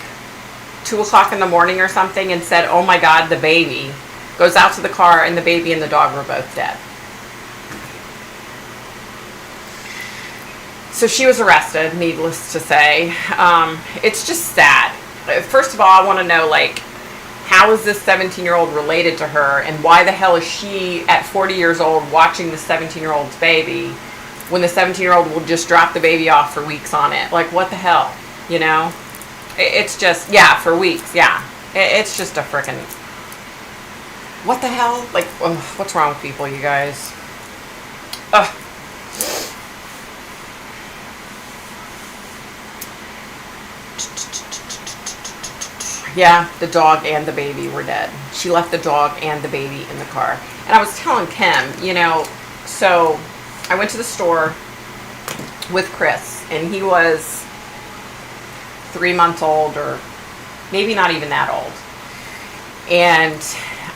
2 o'clock in the morning or something and said, oh my God, the baby. Goes out to the car and the baby and the dog were both dead. So she was arrested, needless to say. It's just sad. First of all, I want to know, like, how is this 17-year-old related to her, and why the hell is she at 40 years old watching the 17-year-old's baby when the 17-year-old will just drop the baby off for weeks on it? Like, what the hell, It's just, yeah, for weeks, yeah. It's just a frickin', what the hell? Like, what's wrong with people, you guys? Ugh. Yeah, the dog and the baby were dead. She left the dog and the baby in the car. And I was telling Kim, so I went to the store with Chris, and he was 3 months old, or maybe not even that old. And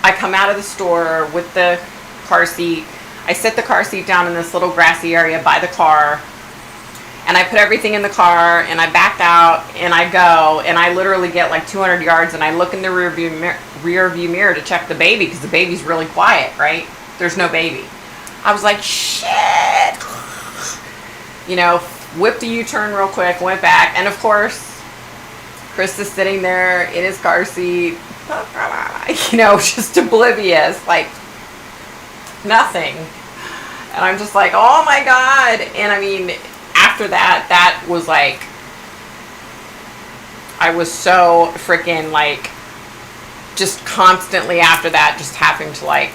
I come out of the store with the car seat. I set the car seat down in this little grassy area by the car. And I put everything in the car, and I back out, and I go, and I literally get like 200 yards, and I look in the rear view mirror to check the baby, because the baby's really quiet, right? There's no baby. I was like, shit! Whipped a U-turn real quick, went back, and of course, Chris is sitting there in his car seat, just oblivious, like nothing. And I'm just like, oh my God. And I mean, after that was like, I was so freaking like, just constantly after that, just having to like,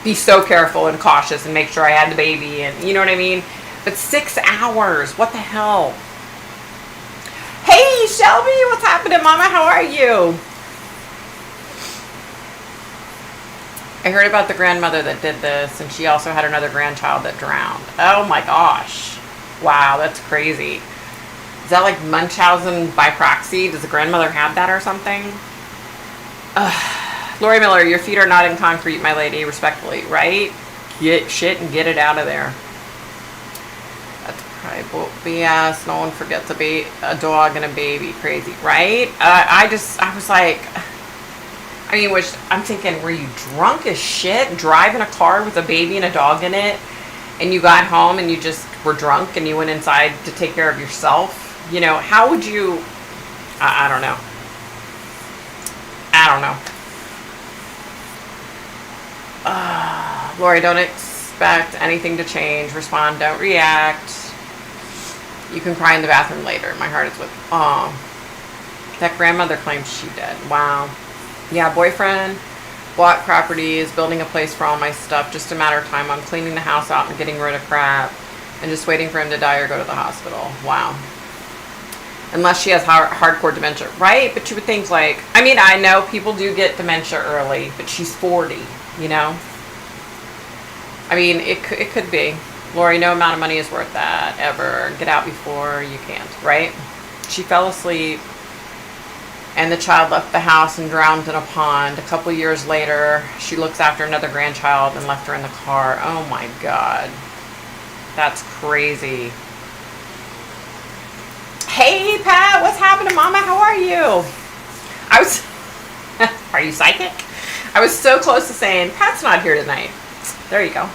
be so careful and cautious and make sure I had the baby, and you know what I mean? But 6 hours, what the hell? Hey Shelby, what's happening, Mama? How are you? I heard about the grandmother that did this, and she also had another grandchild that drowned. Oh my gosh. Wow, that's crazy. Is that like Munchausen by proxy? Does the grandmother have that or something? Lori Miller, your feet are not in concrete, my lady, respectfully, right? Get shit and get it out of there. That's probably BS. No one forgets a dog and a baby. Crazy, right? I was like, I'm thinking, were you drunk as shit driving a car with a baby and a dog in it, and you got home and you just were drunk and you went inside to take care of yourself? You know, how would you, I don't know. Lori, don't expect anything to change. Respond, don't react. You can cry in the bathroom later. My heart is with, that grandmother claims she did. Wow. Yeah, boyfriend bought properties, building a place for all my stuff. Just a matter of time. I'm cleaning the house out and getting rid of crap and just waiting for him to die or go to the hospital. Wow. Unless she has hardcore dementia, right? But you would think like, I know people do get dementia early, but she's 40, you know? It could be. Lori, no amount of money is worth that, ever. Get out before you can't, right? She fell asleep, and the child left the house and drowned in a pond. A couple years later, she looks after another grandchild and left her in the car. Oh my God. That's crazy. Hey, Pat, what's happening, Mama? How are you? Are you psychic? I was so close to saying, Pat's not here tonight. There you go.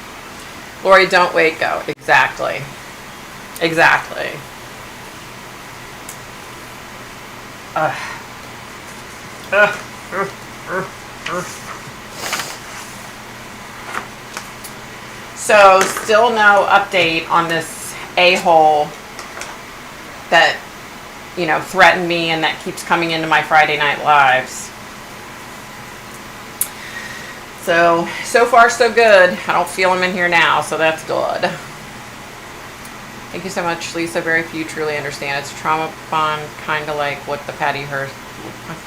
Lori, don't wait, go. Exactly. So, still no update on this a-hole that, threatened me and that keeps coming into my Friday night lives. So far so good. I don't feel him in here now, so that's good. Thank you so much, Lisa. Very few truly understand. It's trauma bond, kind of like what Patty Hearst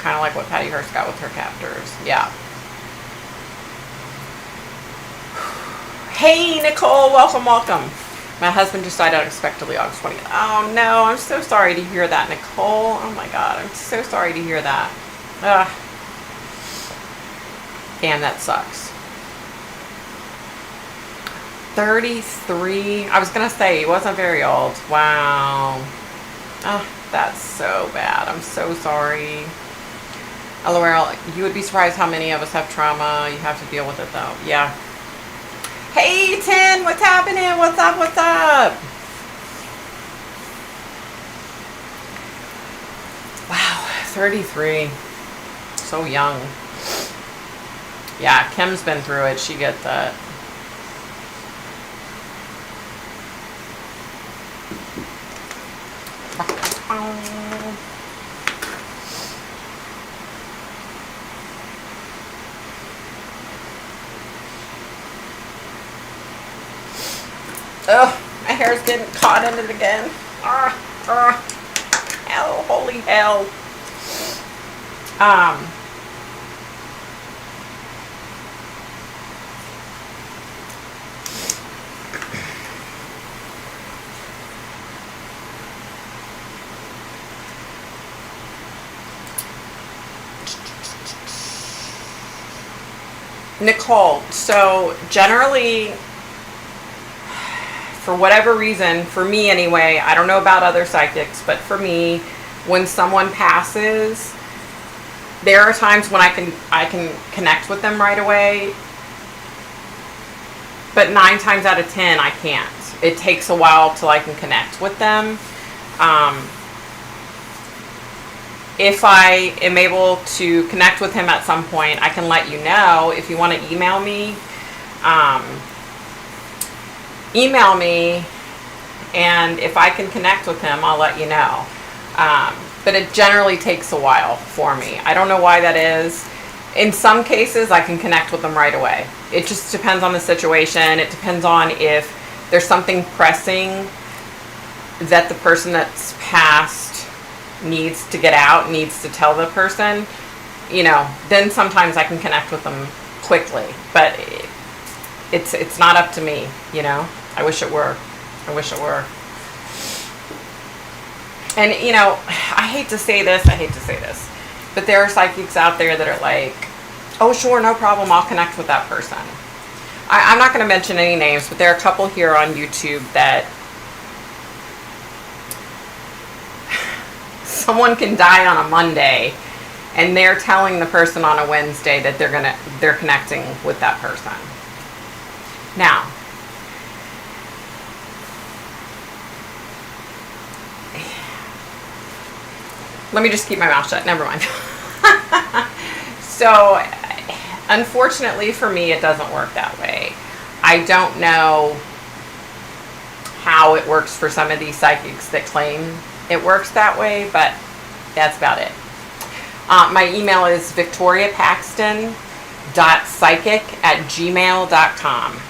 got with her captors. Yeah. Hey, Nicole, welcome. My husband just died unexpectedly August 20th. Oh no, I'm so sorry to hear that, Nicole. Oh my God, I'm so sorry to hear that. Damn, that sucks. 33. I was gonna say he wasn't very old. Wow. Oh, that's so bad. I'm so sorry. LOL, you would be surprised how many of us have trauma. You have to deal with it though. Yeah. Hey, Tin, what's happening? What's up? Wow, 33. So young. Yeah, Kim's been through it. She gets that. Oh, my hair's getting caught in it again. Hell, holy hell. Nicole, so generally, for whatever reason, for me anyway, I don't know about other psychics, but for me, when someone passes, there are times when I can connect with them right away, but 9 times out of 10 I can't. It takes a while till I can connect with them. If I am able to connect with him at some point, I can let you know. If you want to email me, and if I can connect with him, I'll let you know. But it generally takes a while for me. I don't know why that is. In some cases, I can connect with them right away. It just depends on the situation. It depends on if there's something pressing that the person that's passed needs to get out, needs to tell the person, then sometimes I can connect with them quickly, but it's not up to me, you know. I wish it were. I wish it were. And you know, I hate to say this, but there are psychics out there that are like, oh sure, no problem, I'll connect with that person. I'm not going to mention any names, but there are a couple here on YouTube that someone can die on a Monday and they're telling the person on a Wednesday that they're connecting with that person. Now, let me just keep my mouth shut. Never mind. So, unfortunately for me, it doesn't work that way. I don't know how it works for some of these psychics that claim it works that way, but that's about it. My email is victoriapaxton.psychic@gmail.com.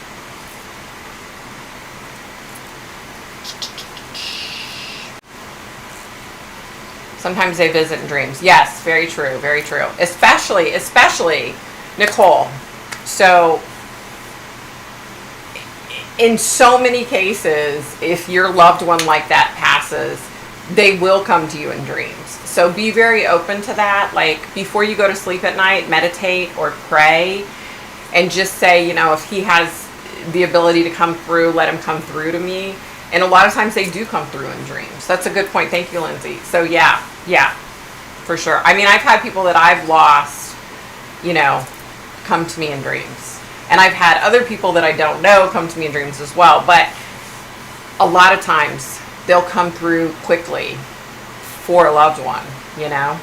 Sometimes they visit in dreams. Yes, very true, very true. Especially Nicole. So, in so many cases, if your loved one like that passes, they will come to you in dreams. So be very open to that. Like, before you go to sleep at night, meditate or pray and just say, you know, if he has the ability to come through, let him come through to me. And a lot of times they do come through in dreams. That's a good point. Thank you, Lindsay. So yeah, for sure. I mean, I've had people that I've lost, you know, come to me in dreams. And I've had other people that I don't know come to me in dreams as well. But a lot of times they'll come through quickly for a loved one, you know.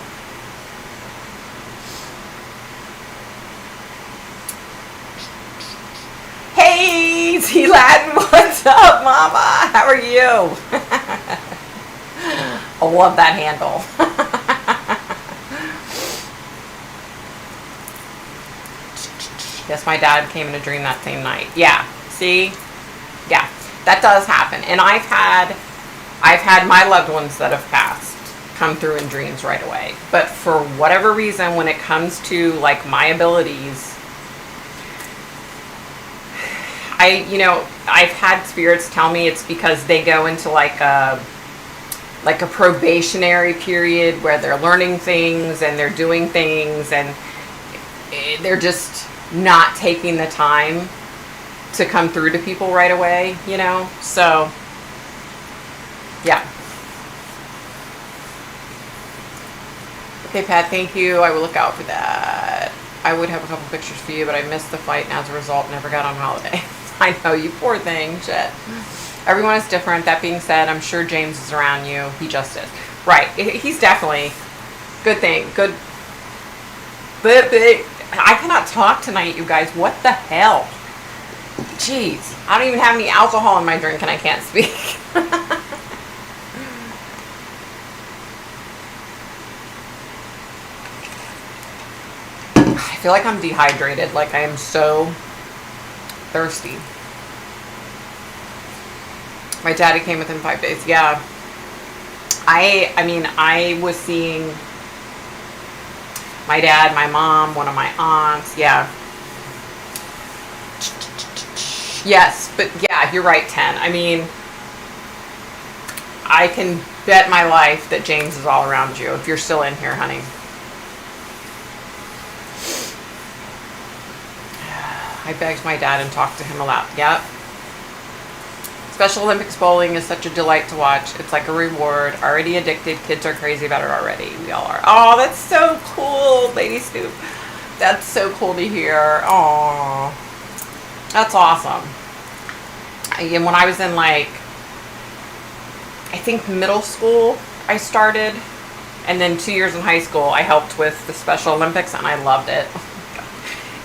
Hey, T-Latin, what's up, mama? How are you? I love that handle. Yes, my dad came in a dream that same night. Yeah, see? Yeah, that does happen. And I've had my loved ones that have passed come through in dreams right away. But for whatever reason, when it comes to like my abilities, I've had spirits tell me it's because they go into like a probationary period where they're learning things and they're doing things and they're just not taking the time to come through to people right away, you know? So, yeah. Okay, Pat, thank you. I will look out for that. I would have a couple pictures for you, but I missed the flight and as a result never got on holiday. I know, you poor thing. Shit. Everyone is different. That being said, I'm sure James is around you. He just is. Right. He's definitely. Good thing. Good. But I cannot talk tonight, you guys. What the hell? Jeez. I don't even have any alcohol in my drink and I can't speak. I feel like I'm dehydrated. Like I am so thirsty. My daddy came within 5 days. Yeah. I mean, I was seeing my dad, my mom, one of my aunts. Yeah. Yes, but yeah, you're right, 10. I mean, I can bet my life that James is all around you if you're still in here, honey. I begged my dad and talked to him a lot. Yep. Special Olympics bowling is such a delight to watch. It's like a reward. Already addicted. Kids are crazy about it already. We all are. Oh, that's so cool, Lady Snoop. That's so cool to hear. Oh, that's awesome. And when I was in like, I think middle school, I started. And then 2 years in high school, I helped with the Special Olympics and I loved it.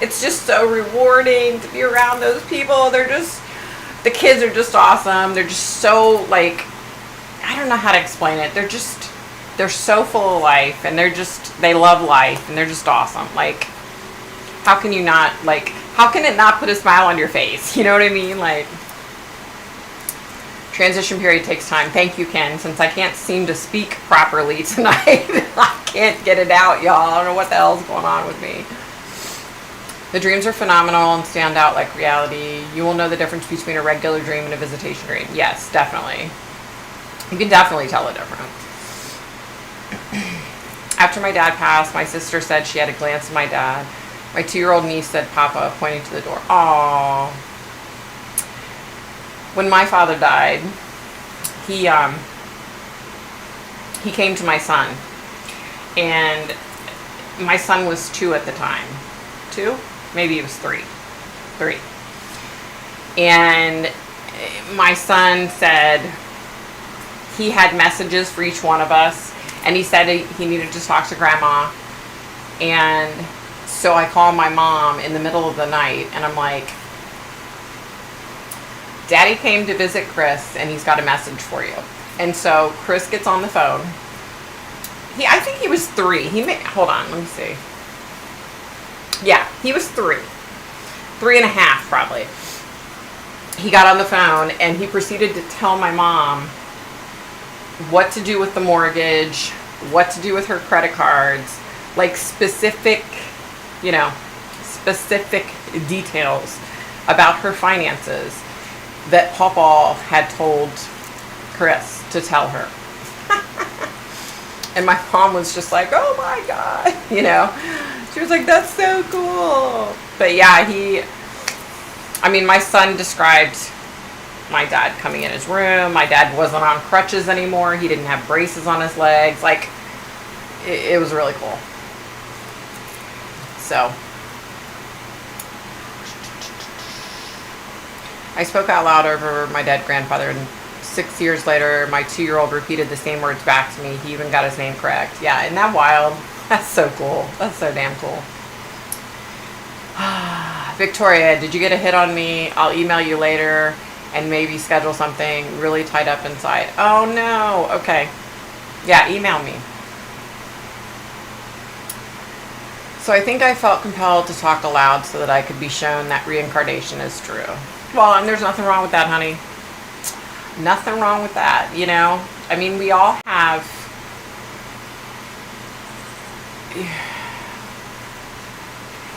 It's just so rewarding to be around those people. They're just, the kids are just awesome. They're just so like, I don't know how to explain it. They're so full of life and they love life and they're just awesome. Like, how can you not, like, how can it not put a smile on your face? You know what I mean? Like, transition period takes time. Thank you, Ken. Since I can't seem to speak properly tonight, I can't get it out, y'all. I don't know what the hell's going on with me. The dreams are phenomenal and stand out like reality. You will know the difference between a regular dream and a visitation dream. Yes, definitely. You can definitely tell the difference. After my dad passed, my sister said she had a glance at my dad. My 2-year-old niece said, Papa, pointing to the door. Aww. When my father died, he came to my son. And my son was 2 at the time. 2? Maybe he was 3. 3. And my son said he had messages for each one of us. And he said he needed to talk to Grandma. And so I called my mom in the middle of the night. And I'm like, Daddy came to visit Chris. And he's got a message for you. And so Chris gets on the phone. I think he was 3. Hold on, let me see. Yeah, he was 3. 3.5 probably. He got on the phone and he proceeded to tell my mom what to do with the mortgage, what to do with her credit cards, like specific details about her finances that Papa had told Chris to tell her. And my mom was just like, oh my God, She was like, that's so cool. But yeah, my son described my dad coming in his room. My dad wasn't on crutches anymore. He didn't have braces on his legs. Like, it was really cool. So, I spoke out loud over my dead grandfather, and 6 years later, my 2-year-old repeated the same words back to me. He even got his name correct. Yeah, isn't that wild? That's so cool. That's so damn cool. Victoria, did you get a hit on me? I'll email you later and maybe schedule something. Really tied up inside. Oh no. Okay. Yeah, email me. So I think I felt compelled to talk aloud so that I could be shown that reincarnation is true. Well, and there's nothing wrong with that, honey. Nothing wrong with that, we all have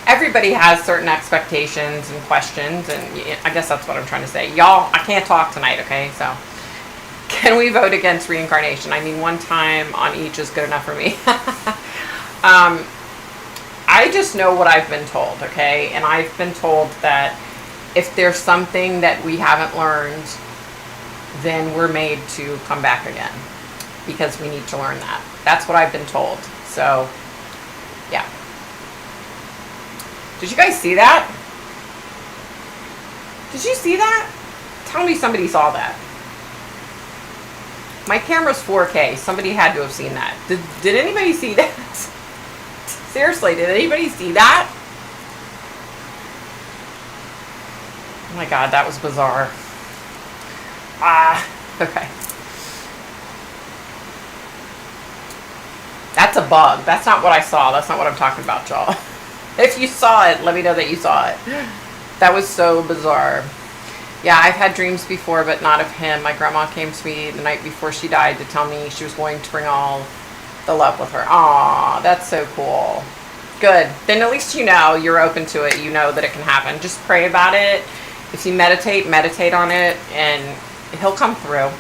everybody has certain expectations and questions, and I guess that's what I'm trying to say. Y'all, I can't talk tonight, okay? So, can we vote against reincarnation? One time on each is good enough for me. I just know what I've been told, okay? And I've been told that if there's something that we haven't learned, then we're made to come back again because we need to learn that. That's what I've been told. So, yeah. Did you guys see that? Did you see that? Tell me somebody saw that. My camera's 4K. Somebody had to have seen that. Did anybody see that? Seriously, did anybody see that? Oh my God, that was bizarre. Okay. That's a bug. That's not what I saw. That's not what I'm talking about, y'all. If you saw it, let me know that you saw it. That was so bizarre. Yeah, I've had dreams before, but not of him. My grandma came to me the night before she died to tell me she was going to bring all the love with her. Aw, that's so cool. Good. Then at least you're open to it. You know that it can happen. Just pray about it. If you meditate on it, and he'll come through.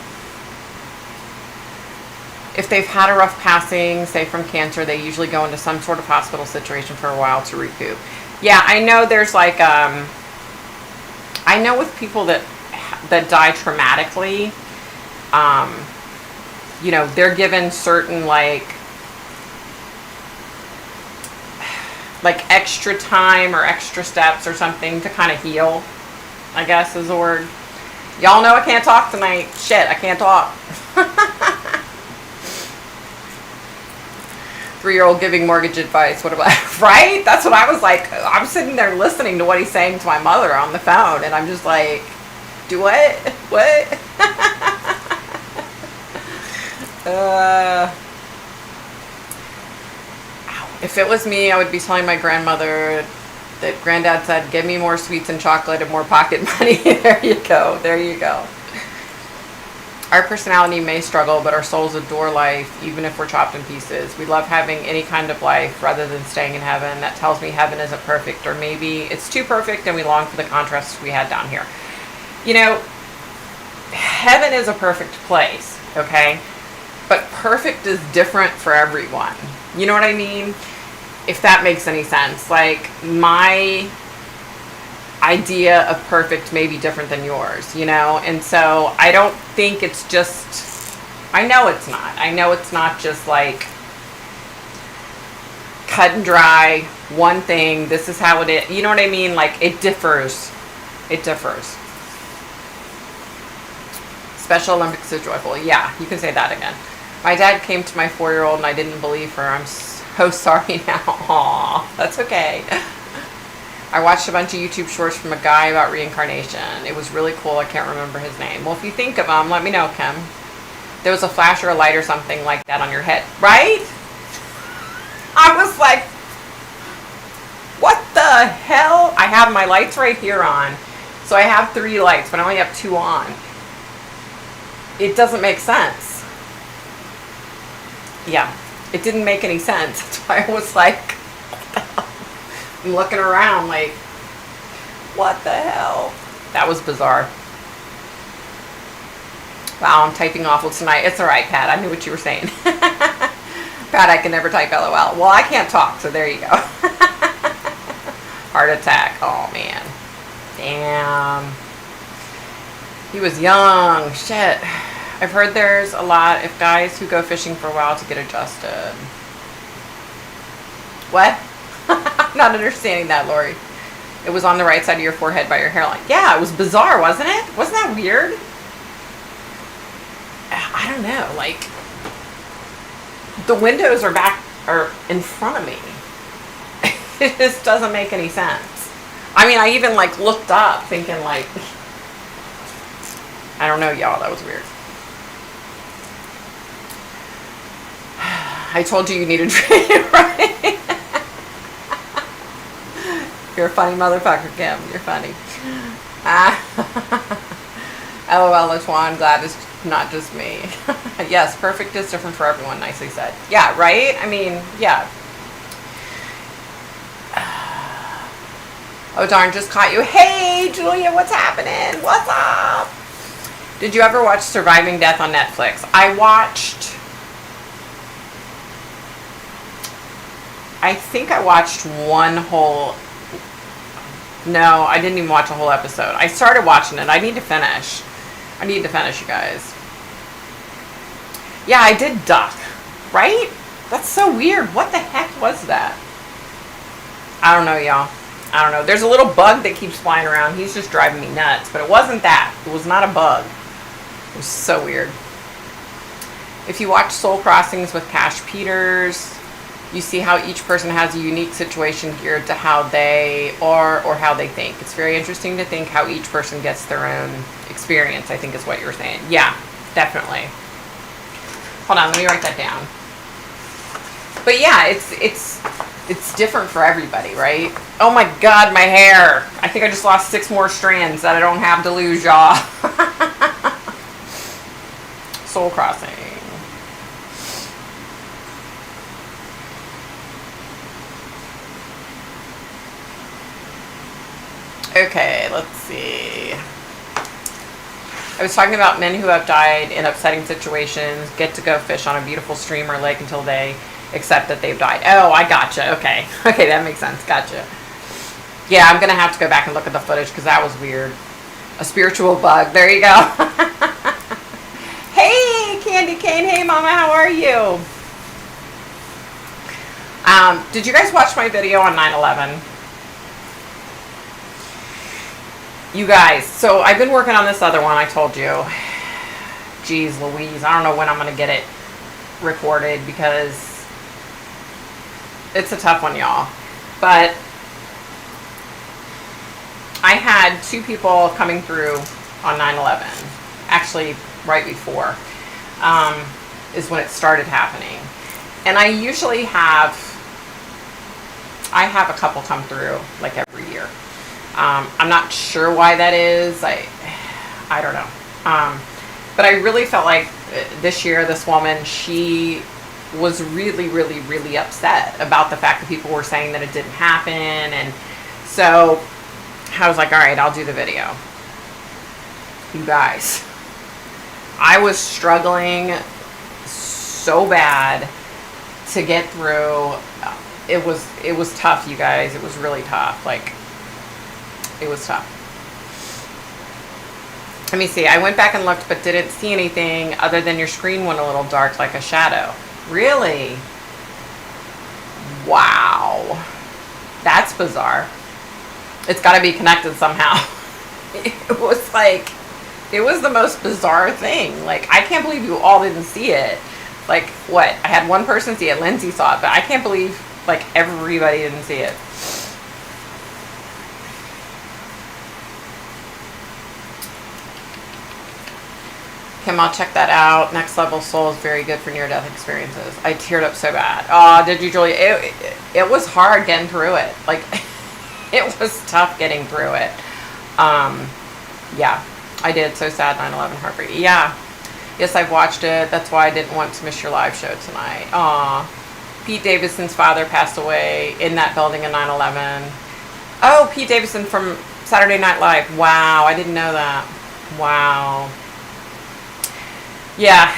If they've had a rough passing, say from cancer, they usually go into some sort of hospital situation for a while to recoup. Yeah, I know there's like, I know with people that die traumatically, they're given certain like extra time or extra steps or something to kind of heal, I guess is the word. Y'all know I can't talk tonight. Shit, I can't talk. 3-year-old giving mortgage advice. What about, right? That's what I was like. I'm sitting there listening to what he's saying to my mother on the phone, and I'm just like, do what? What? If it was me, I would be telling my grandmother that Granddad said, give me more sweets and chocolate and more pocket money. There you go. There you go. Our personality may struggle, but our souls adore life, even if we're chopped in pieces. We love having any kind of life rather than staying in heaven. That tells me heaven isn't perfect, or maybe it's too perfect and we long for the contrasts we had down here. You know, heaven is a perfect place, okay? But perfect is different for everyone. You know what I mean? If that makes any sense. Like, my idea of perfect may be different than yours, you know? And so I don't think it's just, I know it's not. I know it's not just like cut and dry, one thing, this is how it is. You know what I mean? Like, it differs. It differs. Special Olympics is joyful. Yeah, you can say that again. My dad came to my 4-year-old and I didn't believe her. I'm so sorry now. Aw, that's okay. I watched a bunch of YouTube shorts from a guy about reincarnation. It was really cool. I can't remember his name. Well, if you think of him, let me know, Kim. There was a flash or a light or something like that on your head, right? I was like, what the hell? I have my lights right here on. So I have 3 lights, but I only have 2 on. It doesn't make sense. Yeah, it didn't make any sense. That's why I was like, I'm looking around like, what the hell? That was bizarre. Wow, I'm typing awful tonight. It's all right, Pat. I knew what you were saying. Pat, I can never type LOL. Well, I can't talk, so there you go. Heart attack. Oh, man. Damn. He was young. Shit. I've heard there's a lot of guys who go fishing for a while to get adjusted. What? I'm not understanding that, Lori. It was on the right side of your forehead by your hairline. Yeah, it was bizarre, wasn't it? Wasn't that weird? I don't know. Like, the windows are in front of me. It just doesn't make any sense. I mean, I even like looked up thinking like, I don't know, y'all. That was weird. I told you needed training, right? You're a funny motherfucker, Kim. You're funny. LOL, Laquan. Glad it's not just me. Yes, perfect is different for everyone. Nicely said. Yeah, right? I mean, yeah. Oh, darn, just caught you. Hey, Julia, what's happening? What's up? Did you ever watch Surviving Death on Netflix? I think I watched one whole... No, I didn't even watch a whole episode. I started watching it. I need to finish. You guys. Yeah, I did duck. Right? That's so weird. What the heck was that? I don't know, y'all. I don't know. There's a little bug that keeps flying around. He's just driving me nuts. But it wasn't that. It was not a bug. It was so weird. If you watch Soul Crossings with Cash Peters, you see how each person has a unique situation geared to how they are or how they think. It's very interesting to think how each person gets their own experience, I think is what you were saying. Yeah, definitely. Hold on, let me write that down. But yeah, it's different for everybody, right? Oh my God, my hair. I think I just lost 6 more strands that I don't have to lose, y'all. Soul Crossing. Okay, let's see. I was talking about men who have died in upsetting situations get to go fish on a beautiful stream or lake until they accept that they've died. Oh, I gotcha. Okay. Okay, that makes sense. Gotcha. Yeah, I'm going to have to go back and look at the footage because that was weird. A spiritual bug. There you go. Hey, Candy Cane. Hey, Mama. How are you? Did you guys watch my video on 9/11? You guys, so I've been working on this other one, I told you. Jeez Louise, I don't know when I'm going to get it recorded because it's a tough one, y'all. But I had 2 people coming through on 9/11. Actually, right before is when it started happening. And I usually have a couple come through like every year. I'm not sure why that is. I don't know. But I really felt like this year, this woman, she was really, really, really upset about the fact that people were saying that it didn't happen. And so I was like, all right, I'll do the video. You guys, I was struggling so bad to get through. It was tough, you guys. It was really tough. Like, it was tough. Let me see. I went back and looked, but didn't see anything other than your screen went a little dark, like a shadow. Really? Wow. That's bizarre. It's got to be connected somehow. It was like, it was the most bizarre thing. Like, I can't believe you all didn't see it. Like, what? I had one person see it. Lindsay saw it, but I can't believe, like, everybody didn't see it. Kim, I'll check that out. Next Level Soul is very good for near-death experiences. I teared up so bad. Oh, did you, Julie? It was hard getting through it. Like, it was tough getting through it. Yeah, I did. So sad, 9/11 heartbreak. Yeah. Yes, I've watched it. That's why I didn't want to miss your live show tonight. Aw. Pete Davidson's father passed away in that building in 9/11. Oh, Pete Davidson from Saturday Night Live. Wow, I didn't know that. Wow. Yeah,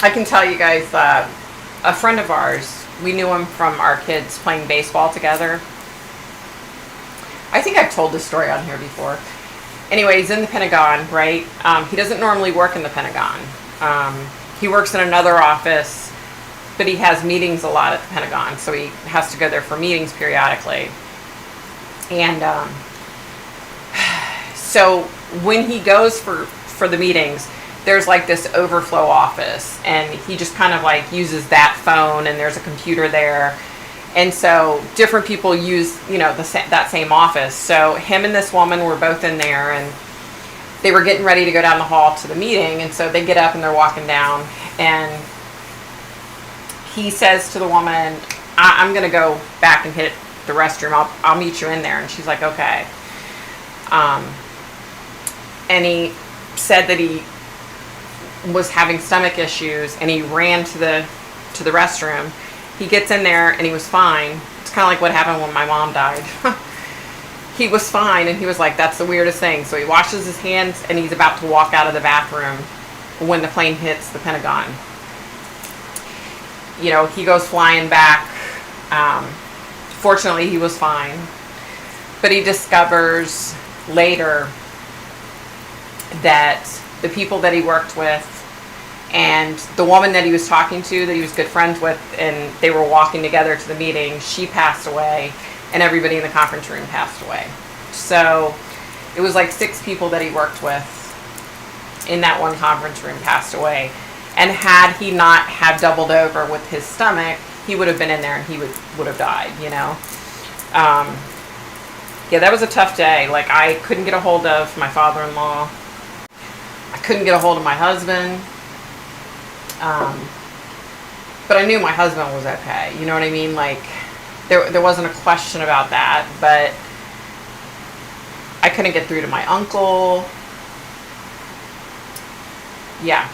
I can tell you guys, a friend of ours, we knew him from our kids playing baseball together. I think I've told this story on here before. Anyway, he's in the Pentagon, right? He doesn't normally work in the Pentagon. He works in another office, but he has meetings a lot at the Pentagon, so he has to go there for meetings periodically. And so when he goes for the meetings, there's like this overflow office, and he just kind of like uses that phone, and there's a computer there. And so different people use, you know, that same office. So him and this woman were both in there, and they were getting ready to go down the hall to the meeting. And so they get up and they're walking down, and he says to the woman, I'm going to go back and hit the restroom. I'll meet you in there. And she's like, okay. And he said that he was having stomach issues, and he ran to the restroom. He gets in there and he was fine. It's kind of like what happened when my mom died. He was fine, and he was like, that's the weirdest thing. So he washes his hands, and he's about to walk out of the bathroom when the plane hits the Pentagon. You know, he goes flying back. Fortunately, he was fine. But he discovers later that the people that he worked with and the woman that he was talking to, that he was good friends with, and they were walking together to the meeting, she passed away, and everybody in the conference room passed away. So it was like 6 people that he worked with in that one conference room passed away. And had he not have doubled over with his stomach, he would have been in there, and he would have died, you know. Yeah, that was a tough day. Like, I couldn't get a hold of my father-in-law. I couldn't get a hold of my husband. But I knew my husband was okay. You know what I mean? Like, there wasn't a question about that. But I couldn't get through to my uncle. Yeah,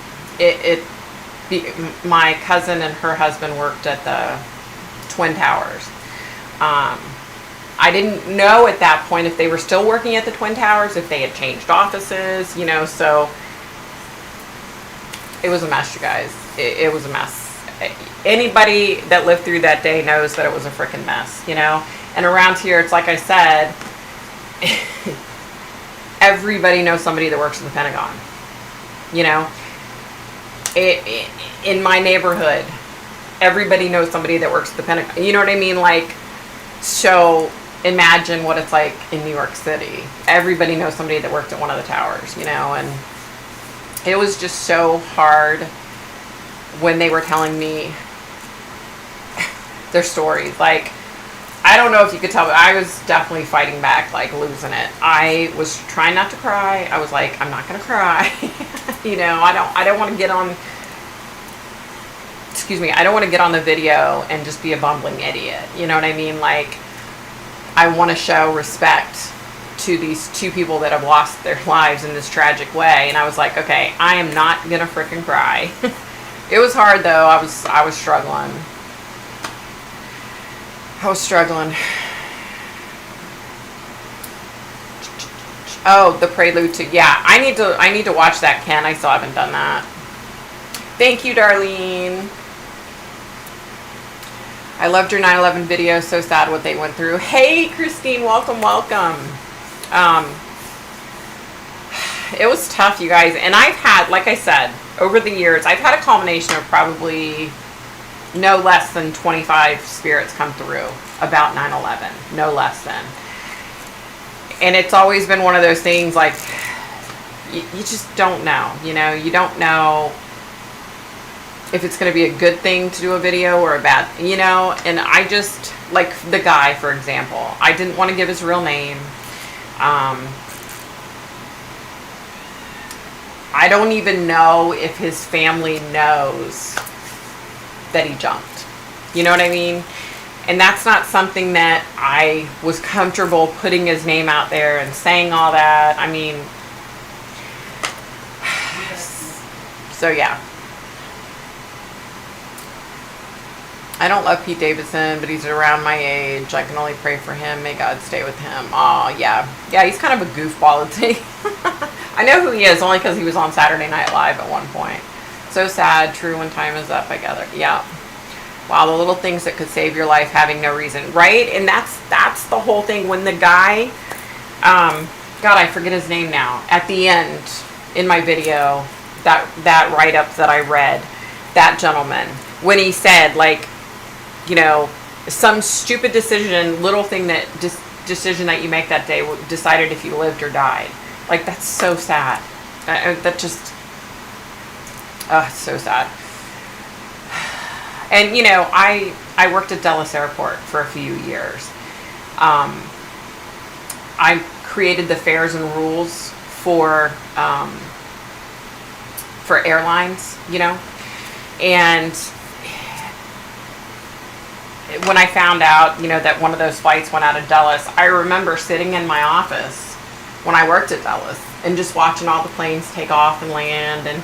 my cousin and her husband worked at the Twin Towers. I didn't know at that point if they were still working at the Twin Towers, if they had changed offices, you know, so it was a mess, you guys. It was a mess. Anybody that lived through that day knows that it was a freaking mess, you know. And around here, it's like I said, everybody knows somebody that works in the Pentagon, you know. In my neighborhood, everybody knows somebody that works at the Pentagon. You know what I mean? Like, so imagine what it's like in New York City. Everybody knows somebody that worked at one of the towers, you know. And it was just so hard when they were telling me their stories. Like, I don't know if you could tell, but I was definitely fighting back, like losing it. I was trying not to cry. I was like, I'm not gonna cry. You know, I don't want to get on, I don't want to get on the video and just be a bumbling idiot. You know what I mean? Like, I want to show respect to these two people that have lost their lives in this tragic way, and I was like, okay, I am not gonna freaking cry. It was hard though. I was struggling. I was struggling. Oh, the prelude to, yeah, I need to watch that, Ken. I still haven't done that. Thank you, Darlene. I loved your 9/11 video. So sad what they went through. Hey, Christine, welcome, welcome. It was tough, you guys. And I've had, like I said, over the years, I've had a culmination of probably no less than 25 spirits come through about 9/11. No less than. And it's always been one of those things, like, you just don't know. You know, you don't know if it's going to be a good thing to do a video or a bad, you know. And I just, like the guy, for example, I didn't want to give his real name. I don't even know if his family knows that he jumped. You know what I mean? And that's not something that I was comfortable putting his name out there and saying all that. I mean, so yeah. I don't love Pete Davidson, but he's around my age. I can only pray for him. May God stay with him. Oh, yeah. Yeah, he's kind of a goofball. I know who he is only because he was on Saturday Night Live at one point. So sad. True, when time is up, I gather. Yeah. Wow, the little things that could save your life having no reason. Right? And that's the whole thing. When the guy, God, I forget his name now. At the end, in my video, that write-up that I read, that gentleman, when he said, like, you know, some stupid decision, little thing that decision that you make that day decided if you lived or died. Like, that's so sad. That just, it's so sad. And, you know, I worked at Dulles Airport for a few years. I created the fares and rules for airlines, you know, and when I found out, you know, that one of those flights went out of Dulles, I remember sitting in my office when I worked at Dulles and just watching all the planes take off and land, and,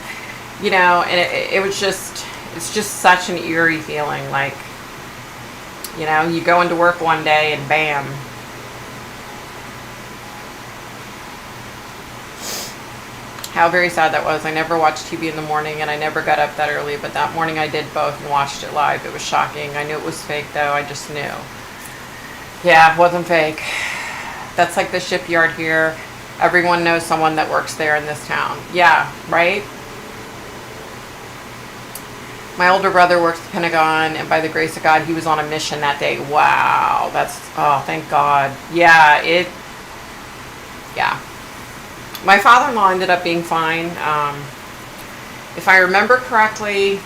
you know, and it was just, it's just such an eerie feeling. Like, you know, you go into work one day and bam. How very sad that was. I never watched TV in the morning, and I never got up that early, but that morning I did both and watched it live. It was shocking. I knew it was fake, though. I just knew. Yeah, it wasn't fake. That's like the shipyard here. Everyone knows someone that works there in this town. Yeah, right? My older brother works at the Pentagon, and by the grace of God, he was on a mission that day. Wow, that's, oh, thank God. Yeah, yeah. My father-in-law ended up being fine. If I remember correctly,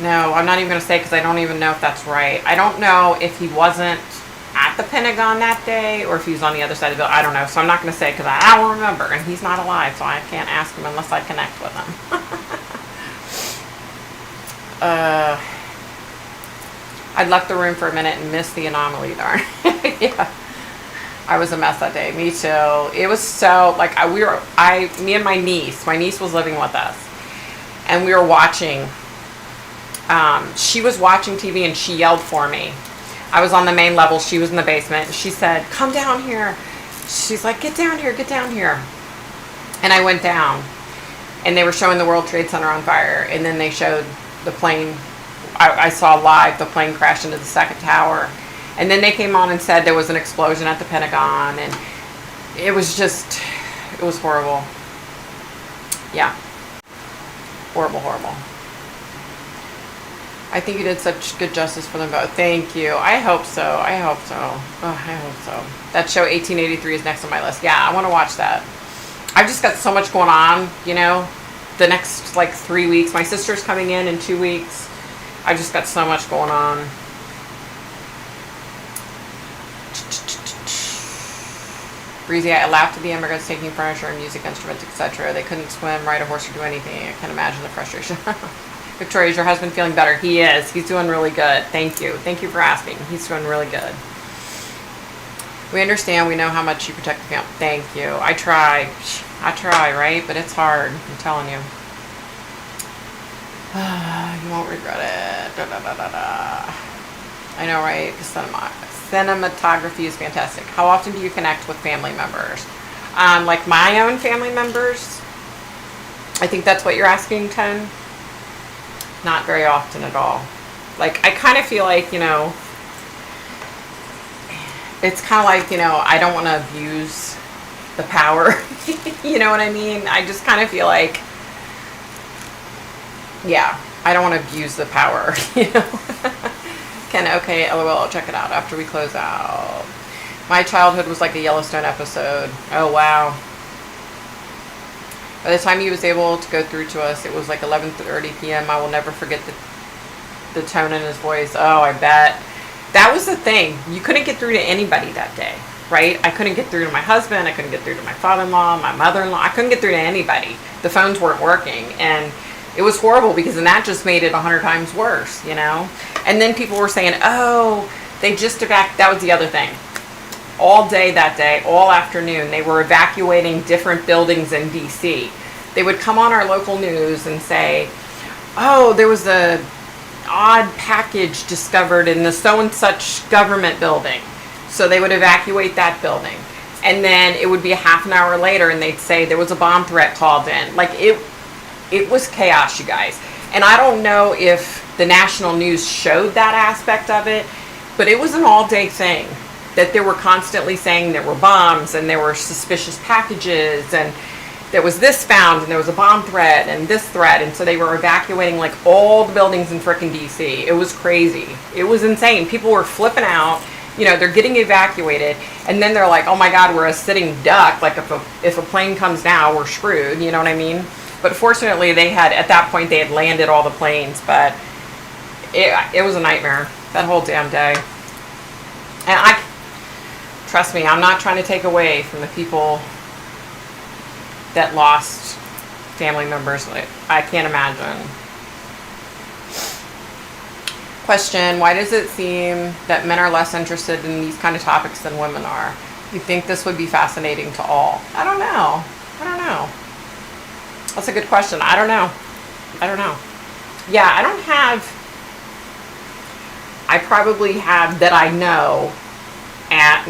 no, I'm not even going to say because I don't even know if that's right. I don't know if he wasn't at the Pentagon that day or if he was on the other side of the building. I don't know. So I'm not going to say because I don't remember. And he's not alive, so I can't ask him unless I connect with him. I'd left the room for a minute and missed the anomaly, darn. Yeah. I was a mess that day. Me too. It was so, like, me and my niece was living with us, and we were watching, she was watching TV and she yelled for me. I was on the main level, she was in the basement, and she said, come down here. She's like, get down here, get down here. And I went down, and they were showing the World Trade Center on fire, and then they showed the plane. I saw live the plane crash into the second tower. And then they came on and said there was an explosion at the Pentagon, and it was just, it was horrible. Yeah. Horrible, horrible. I think you did such good justice for them both. Thank you. I hope so. I hope so. Oh, I hope so. That show 1883 is next on my list. Yeah, I want to watch that. I've just got so much going on, you know, the next, like, 3 weeks. My sister's coming in 2 weeks. I've just got so much going on. Breezy, I laughed at the immigrants taking furniture and music instruments, etc. They couldn't swim, ride a horse, or do anything. I can imagine the frustration. Victoria, is your husband feeling better? He is. He's doing really good. Thank you. Thank you for asking. He's doing really good. We understand. We know how much you protect the family. Thank you. I try. Right? But it's hard. I'm telling you. You won't regret it. Da, da, da, da, da. I know, right? Cinematography is fantastic. How often do you connect with family members? Like my own family members? I think that's what you're asking, Ten. Not very often at all. Like, I kind of feel like, it's kind of like, I don't want to abuse the power. You know what I mean? I just kind of feel like, yeah, I don't want to abuse the power, Okay, LOL, I'll check it out after we close out. My childhood was like a Yellowstone episode. Oh, wow. By the time he was able to go through to us, it was like 11:30 p.m. I will never forget the tone in his voice. Oh, I bet. That was the thing. You couldn't get through to anybody that day, right? I couldn't get through to my husband. I couldn't get through to my father-in-law, my mother-in-law. I couldn't get through to anybody. The phones weren't working. And it was horrible because then that just made it 100 times worse, And then people were saying, oh, they just that was the other thing. All day that day, all afternoon, they were evacuating different buildings in D.C. They would come on our local news and say, oh, there was a odd package discovered in the so-and-such government building. So they would evacuate that building. And then it would be a half an hour later and they'd say there was a bomb threat called in. Like, it was chaos, you guys. And I don't know if the national news showed that aspect of it, but it was an all-day thing. That they were constantly saying there were bombs and there were suspicious packages and there was this found and there was a bomb threat and this threat. And so they were evacuating like all the buildings in frickin' DC. It was crazy. It was insane. People were flipping out. They're getting evacuated. And then they're like, oh my God, we're a sitting duck. Like if a plane comes now, we're screwed. You know what I mean? But fortunately, at that point, they had landed all the planes. But it was a nightmare that whole damn day. And trust me, I'm not trying to take away from the people that lost family members. I can't imagine. Question, why does it seem that men are less interested in these kind of topics than women are? You think this would be fascinating to all? I don't know. That's a good question. I don't know. Yeah, I probably have that I know at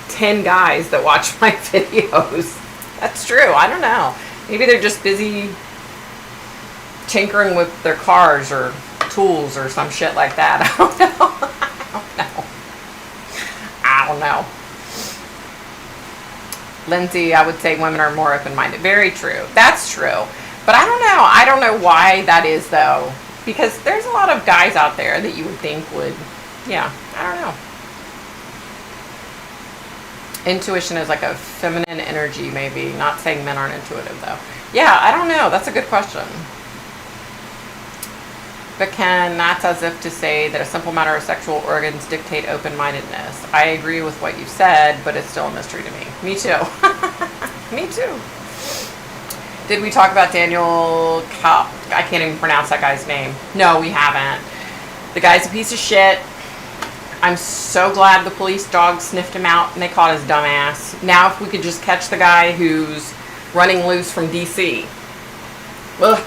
10 guys that watch my videos. That's true. I don't know. Maybe they're just busy tinkering with their cars or tools or some shit like that. I don't know. Lindsay, I would say women are more open-minded. Very true. That's true. But I don't know. I don't know why that is, though. Because there's a lot of guys out there that you would think would, I don't know. Intuition is like a feminine energy, maybe. Not saying men aren't intuitive, though. Yeah, I don't know. That's a good question. But that's as if to say that a simple matter of sexual organs dictate open-mindedness. I agree with what you said, but it's still a mystery to me. Me too. Me too. Did we talk about Daniel I can't even pronounce that guy's name. No, we haven't. The guy's a piece of shit. I'm so glad the police dog sniffed him out and they caught his dumb ass. Now if we could just catch the guy who's running loose from DC. Ugh.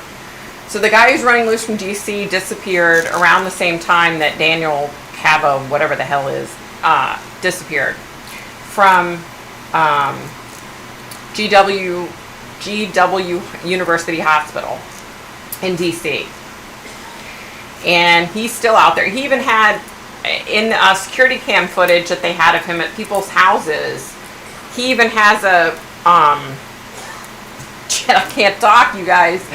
So the guy who's running loose from DC disappeared around the same time that Daniel Cava, whatever the hell is, disappeared from GW University Hospital in DC. And he's still out there. He even had, in security cam footage that they had of him at people's houses, he even has a, shit, I can't talk, you guys.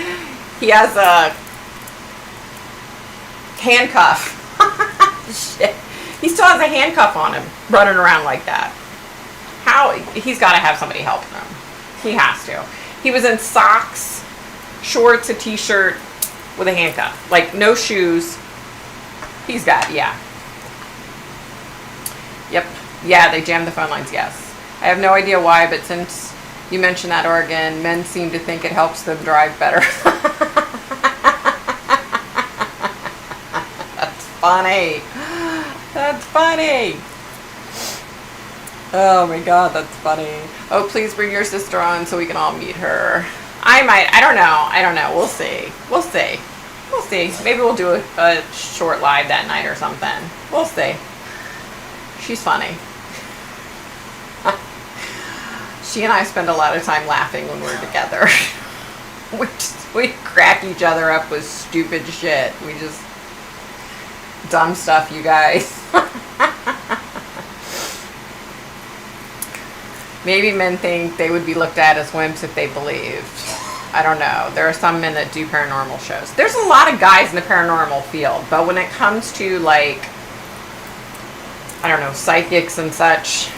He has a handcuff. Shit. He still has a handcuff on him, running around like that. He's got to have somebody helping him. He has to. He was in socks, shorts, a t-shirt with a handcuff. Like, no shoes. He's got, yeah. Yep. Yeah, they jammed the phone lines, yes. I have no idea why, but since you mentioned that, Oregon, men seem to think it helps them drive better. That's funny. That's funny. Oh my god, that's funny. Oh, please bring your sister on so we can all meet her. I might. I don't know. I don't know. We'll see. We'll see. We'll see. Maybe we'll do a short live that night or something. We'll see. She's funny. She and I spend a lot of time laughing when we're together. we crack each other up with stupid shit. We just dumb stuff, you guys. Maybe men think they would be looked at as wimps if they believed. I don't know. There are some men that do paranormal shows. There's a lot of guys in the paranormal field, but when it comes to, like, I don't know, psychics and such,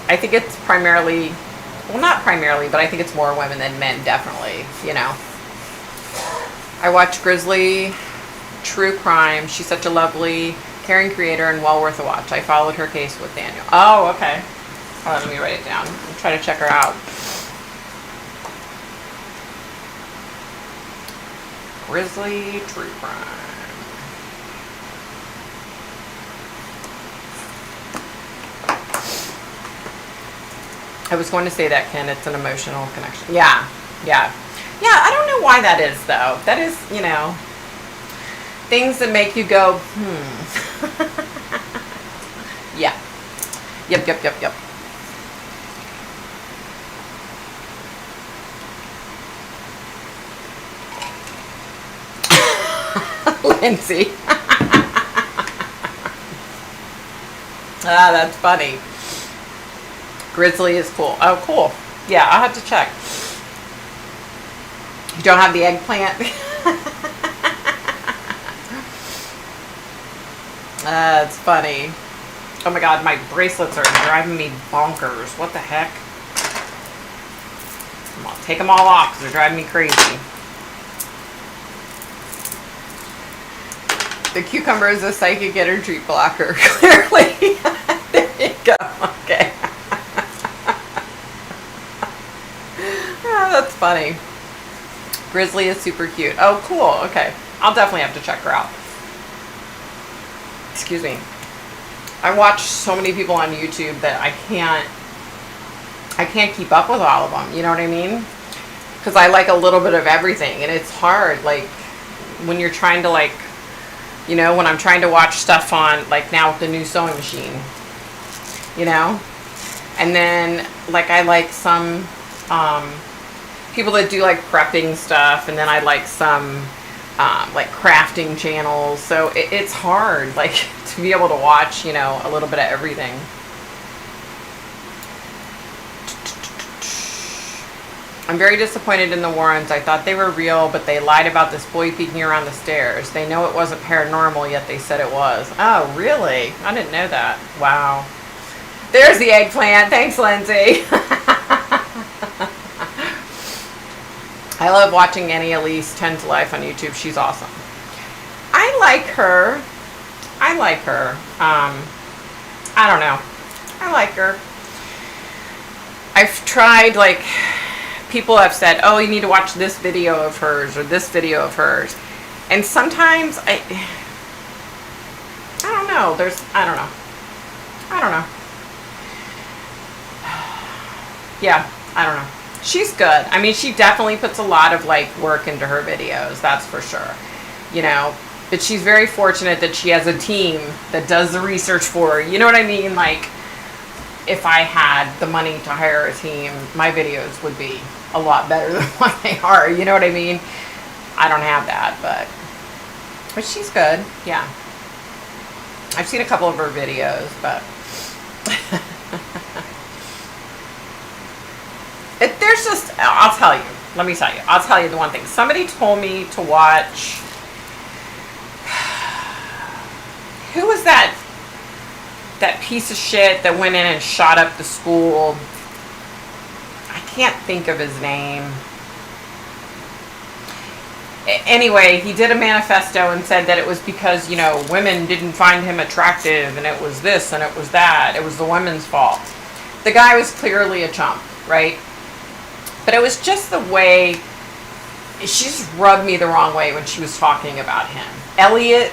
I think it's primarily, well, not primarily, but I think it's more women than men, definitely, you know. I watch Grizzly True Crime. She's such a lovely, caring creator and well worth a watch. I followed her case with Daniel. Oh, okay. Oh, let me write it down. I'll try to check her out. Grizzly True Crime. I was going to say that, Ken. It's an emotional connection. Yeah, yeah. Yeah, I don't know why that is, though. That is, you know, things that make you go, Yeah. Yep, yep, yep, yep. Lindsay. Ah, that's funny. Grizzly is cool. Oh, cool. Yeah, I'll have to check. You don't have the eggplant? That's funny. Oh my god, my bracelets are driving me bonkers. What the heck? Come on, take them all off because they're driving me crazy. The cucumber is a psychic energy blocker, clearly. There you go. Okay. Oh, that's funny. Grizzly is super cute. Oh, cool. Okay. I'll definitely have to check her out. Excuse me. I watch so many people on YouTube that I can't keep up with all of them. You know what I mean? Because I like a little bit of everything, and it's hard. Like when you're trying to, like, you know, when I'm trying to watch stuff on, like now with the new sewing machine, you know, and then like I like some people that do like prepping stuff, and then I like some like crafting channels. So it's hard, like, to be able to watch, you know, a little bit of everything. I'm very disappointed in the Warrens. I thought they were real, but they lied about this boy peeking around the stairs. They know it wasn't paranormal, yet they said it was. Oh, really? I didn't know that. Wow. There's the eggplant. Thanks, Lindsay. I love watching Annie Elise 10 to Life on YouTube. She's awesome. I like her. I like her. I don't know. I like her. I've tried, like, people have said, oh, you need to watch this video of hers or this video of hers. And sometimes I don't know. I don't know. I don't know. Yeah, I don't know. She's good. I mean, she definitely puts a lot of, like, work into her videos. That's for sure. You know, but she's very fortunate that she has a team that does the research for her. You know what I mean? Like, if I had the money to hire a team, my videos would be a lot better than what they are. You know what I mean? I don't have that, but she's good. Yeah. I've seen a couple of her videos, but there's just, I'll tell you. Let me tell you. I'll tell you the one thing. Somebody told me to watch, who was that piece of shit that went in and shot up the school? I can't think of his name. Anyway, he did a manifesto and said that it was because, you know, women didn't find him attractive, and it was this and it was that. It was the women's fault. The guy was clearly a chump, right? But it was just the way, she just rubbed me the wrong way when she was talking about him. Elliot,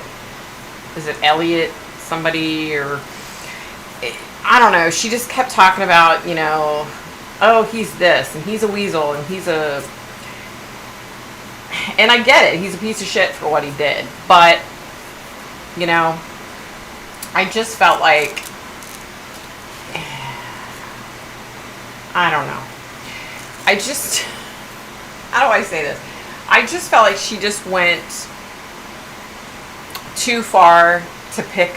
is it Elliot somebody, or I don't know. She just kept talking about, you know, oh, he's this and he's a weasel and he's a, and I get it. He's a piece of shit for what he did. But, you know, I just felt like, I don't know. How do I say this? I just felt like she just went too far to pick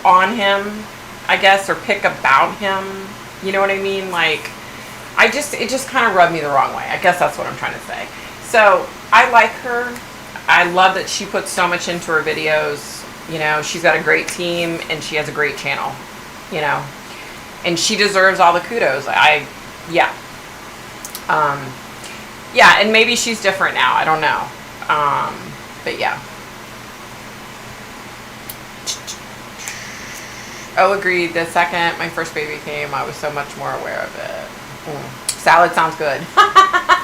on him, I guess, or pick about him. You know what I mean? Like, it just kind of rubbed me the wrong way. I guess that's what I'm trying to say. So I like her. I love that she puts so much into her videos. You know, she's got a great team and she has a great channel, you know, and she deserves all the kudos. Yeah, and maybe she's different now. I don't know. But yeah. Oh, agreed. The second my first baby came, I was so much more aware of it. Salad sounds good.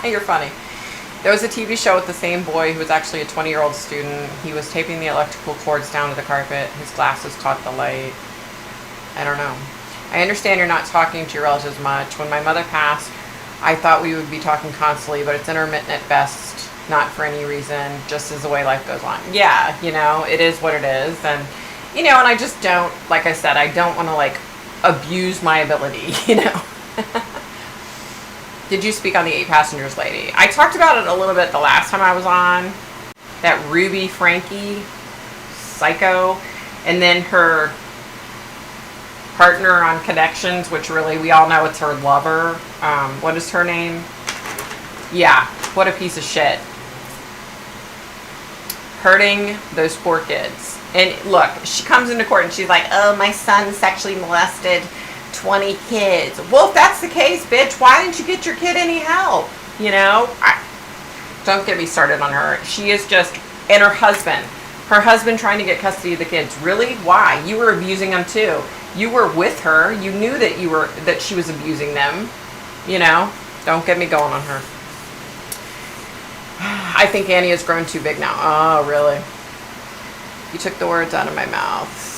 You're funny. There was a TV show with the same boy who was actually a 20-year-old student. He was taping the electrical cords down to the carpet. His glasses caught the light. I don't know. I understand you're not talking to your relatives much. When my mother passed, I thought we would be talking constantly, but it's intermittent at best, not for any reason, just as the way life goes on. Yeah, you know, it is what it is. And, you know, and I just don't, like I said, I don't want to, like, abuse my ability, you know. Did you speak on the 8 passengers lady? I talked about it a little bit the last time I was on. That Ruby Frankie psycho. And then her partner on Connections, which really we all know it's her lover. What is her name? Yeah, what a piece of shit. Hurting those poor kids. And look, she comes into court and she's like, oh, my son sexually molested 20 kids. Well, if that's the case, bitch, why didn't you get your kid any help? You know? Don't get me started on her. She is just, and her husband trying to get custody of the kids. Really? Why? You were abusing them too. You were with her. You knew that she was abusing them. You know? Don't get me going on her. I think Annie has grown too big now. Oh, really? You took the words out of my mouth.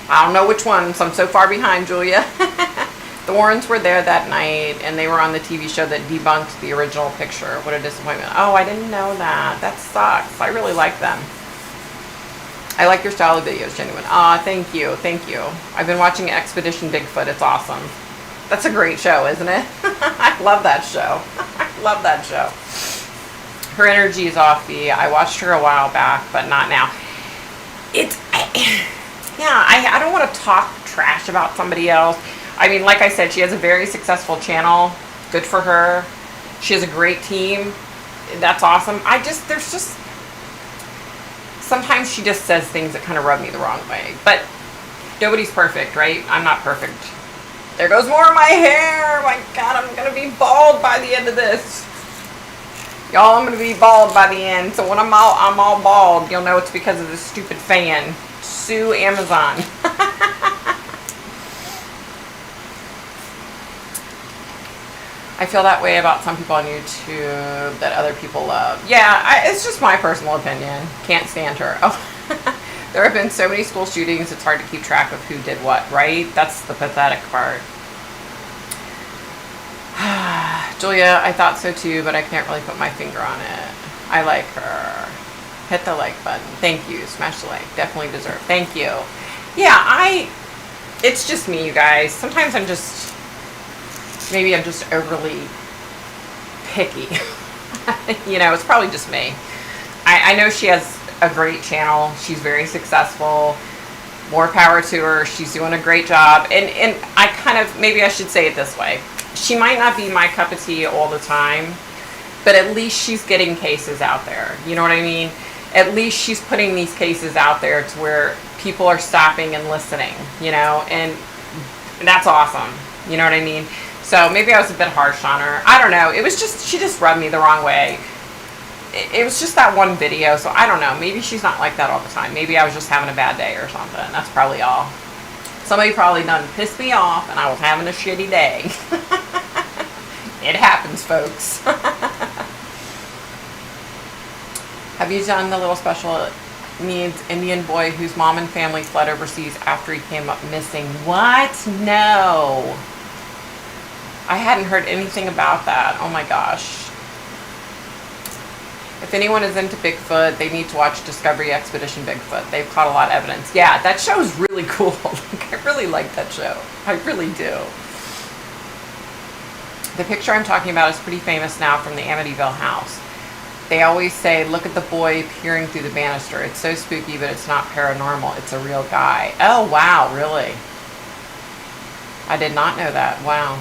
I don't know which ones. I'm so far behind, Julia. The Warrens were there that night, and they were on the TV show that debunked the original picture. What a disappointment. Oh, I didn't know that. That sucks. I really like them. I like your style of videos, genuine. Thank you. Thank you. I've been watching Expedition Bigfoot. It's awesome. That's a great show, isn't it? I love that show. I love that show. Her energy is offbeat. I watched her a while back, but not now. I don't want to talk trash about somebody else. I mean, like I said, she has a very successful channel. Good for her. She has a great team. That's awesome. There's just, sometimes she just says things that kind of rub me the wrong way. But nobody's perfect, right? I'm not perfect. There goes more of my hair. Oh my God, I'm going to be bald by the end of this. Y'all, I'm going to be bald by the end. So when I'm all bald, you'll know it's because of this stupid fan. Sue Amazon. I feel that way about some people on YouTube that other people love. Yeah, it's just my personal opinion. Can't stand her. Oh, there have been so many school shootings, it's hard to keep track of who did what, right? That's the pathetic part. Julia, I thought so too, but I can't really put my finger on it. I like her. Hit the like button. Thank you. Smash the like. Definitely deserve. Thank you. Yeah, it's just me, you guys. Sometimes maybe I'm just overly picky. You know, it's probably just me. I know she has a great channel. She's very successful. More power to her. She's doing a great job. And I kind of, maybe I should say it this way. She might not be my cup of tea all the time, but at least she's getting cases out there. You know what I mean? At least she's putting these cases out there to where people are stopping and listening, you know, and that's awesome. You know what I mean? So maybe I was a bit harsh on her. I don't know. It was just, she just rubbed me the wrong way. It was just that one video, so I don't know. Maybe she's not like that all the time. Maybe I was just having a bad day or something. That's probably all. Somebody probably done pissed me off and I was having a shitty day. It happens, folks. Have you done the little special means Indian boy whose mom and family fled overseas after he came up missing. What? No. I hadn't heard anything about that. Oh my gosh. If anyone is into Bigfoot, they need to watch Discovery Expedition Bigfoot. They've caught a lot of evidence. Yeah, that show is really cool. I really like that show. I really do. The picture I'm talking about is pretty famous now from the Amityville house. They always say, look at the boy peering through the banister. It's so spooky, but it's not paranormal. It's a real guy. Oh, wow, really? I did not know that. Wow.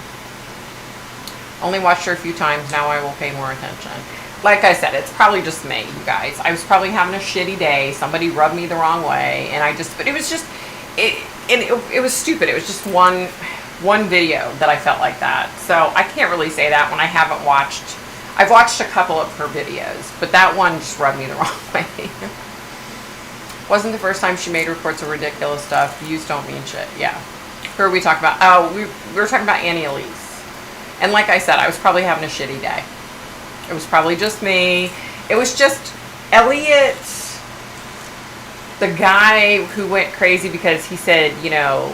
Only watched her a few times. Now I will pay more attention. Like I said, it's probably just me, you guys. I was probably having a shitty day. Somebody rubbed me the wrong way. And but it was just, it was stupid. It was just one video that I felt like that. So I can't really say that when I haven't watched. I've watched a couple of her videos, but that one just rubbed me the wrong way. Wasn't the first time she made reports of ridiculous stuff. Views don't mean shit. Yeah. Who are we talking about? Oh, we were talking about Annie Elise. And like I said, I was probably having a shitty day. It was probably just me. It was just Elliot, the guy who went crazy because he said, you know,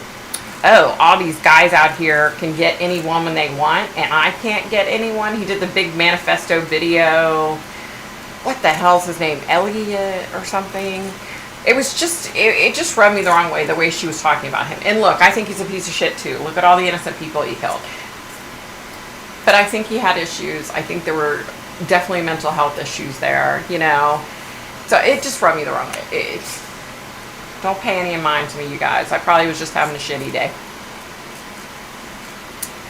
oh, all these guys out here can get any woman they want, and I can't get anyone. He did the big manifesto video. What the hell's his name? Elliot or something? It was just, it just rubbed me the wrong way, the way she was talking about him. And look, I think he's a piece of shit too. Look at all the innocent people he killed. But I think he had issues. I think there were definitely mental health issues there, you know. So it just rubbed me the wrong way. Don't pay any mind to me, you guys. I probably was just having a shitty day.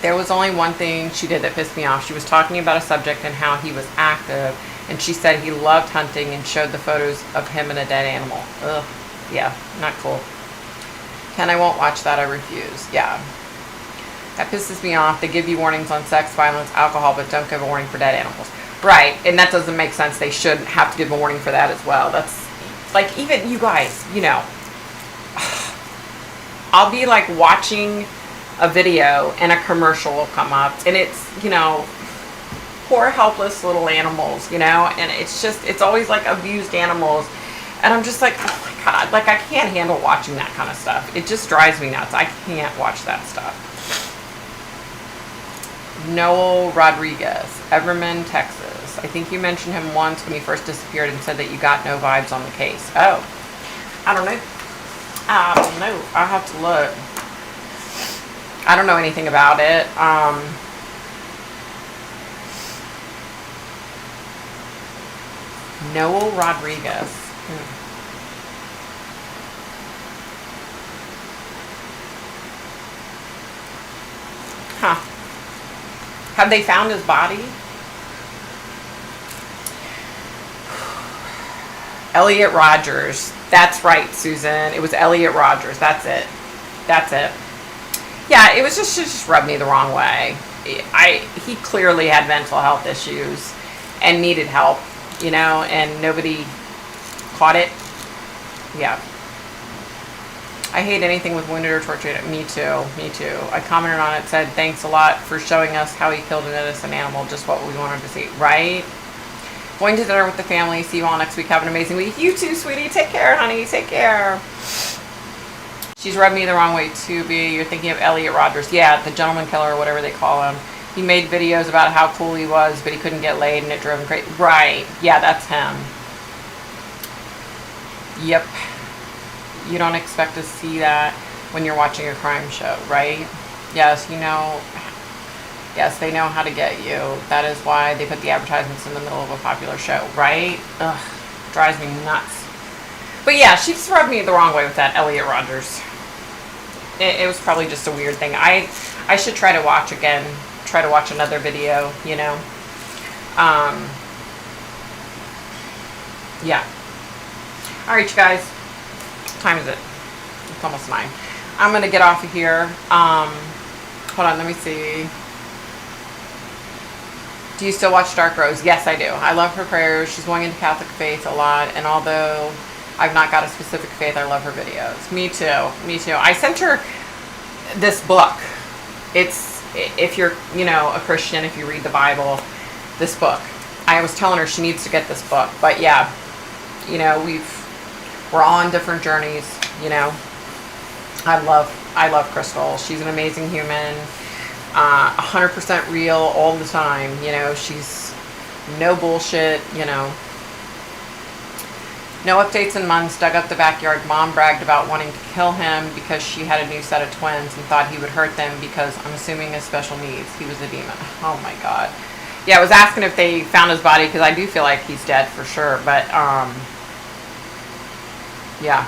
There was only one thing she did that pissed me off. She was talking about a subject and how he was active, and she said he loved hunting and showed the photos of him and a dead animal. Ugh. Yeah, not cool. Ken, I won't watch that. I refuse. Yeah. That pisses me off. They give you warnings on sex, violence, alcohol, but don't give a warning for dead animals. Right, and that doesn't make sense. They should have to give a warning for that as well. That's, like, even you guys, you know, I'll be, like, watching a video and a commercial will come up, and it's, you know, poor helpless little animals, you know, and it's just, it's always, like, abused animals, and I'm just like, oh my God, like, I can't handle watching that kind of stuff. It just drives me nuts. I can't watch that stuff. Noel Rodriguez, Everman, Texas. I think you mentioned him once when he first disappeared and said that you got no vibes on the case. Oh, I don't know. I don't know. I'll have to look. I don't know anything about it. Noel Rodriguez. Huh. Have they found his body? Elliot Rogers. That's right, Susan. It was Elliot Rogers. That's it. That's it. Yeah, it was just rubbed me the wrong way. He clearly had mental health issues and needed help, you know, and nobody caught it. Yeah. I hate anything with wounded or tortured. Me too. Me too. I commented on it, said, thanks a lot for showing us how he killed an innocent animal, just what we wanted to see. Right? Going to dinner with the family. See you all next week. Have an amazing week. You too, sweetie. Take care, honey. Take care. She's rubbed me the wrong way too, B. You're thinking of Elliot Rogers. Yeah, the gentleman killer or whatever they call him. He made videos about how cool he was, but he couldn't get laid and it drove him crazy. Right. Yeah, that's him. Yep. You don't expect to see that when you're watching a crime show, right? Yes, you know. Yes, they know how to get you. That is why they put the advertisements in the middle of a popular show, right? Ugh, drives me nuts. But yeah, she just rubbed me the wrong way with that Elliot Rogers. It was probably just a weird thing. I should try to watch again. Try to watch another video, you know. Yeah. All right, you guys. What time is it? It's almost 9. I'm going to get off of here. Hold on, let me see. Do you still watch Dark Rose? Yes, I do. I love her prayers. She's going into Catholic faith a lot. And although I've not got a specific faith, I love her videos. Me too. Me too. I sent her this book. It's, if you're, you know, a Christian, if you read the Bible, this book. I was telling her she needs to get this book. But yeah, you know, We're all on different journeys, you know. I love Crystal. She's an amazing human. 100% real all the time. You know, she's no bullshit, you know. No updates in months. Dug up the backyard. Mom bragged about wanting to kill him because she had a new set of twins and thought he would hurt them because I'm assuming his special needs. He was a demon. Oh my God. Yeah, I was asking if they found his body because I do feel like he's dead for sure. But, yeah.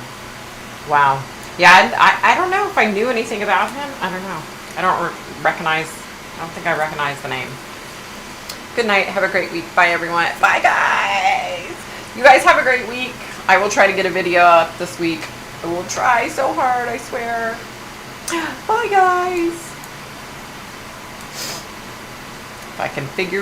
Wow. Yeah, I don't know if I knew anything about him. I don't know. I don't think I recognize the name. Good night. Have a great week. Bye, everyone. Bye, guys. You guys have a great week. I will try to get a video up this week. I will try so hard, I swear. Bye, guys. If I can figure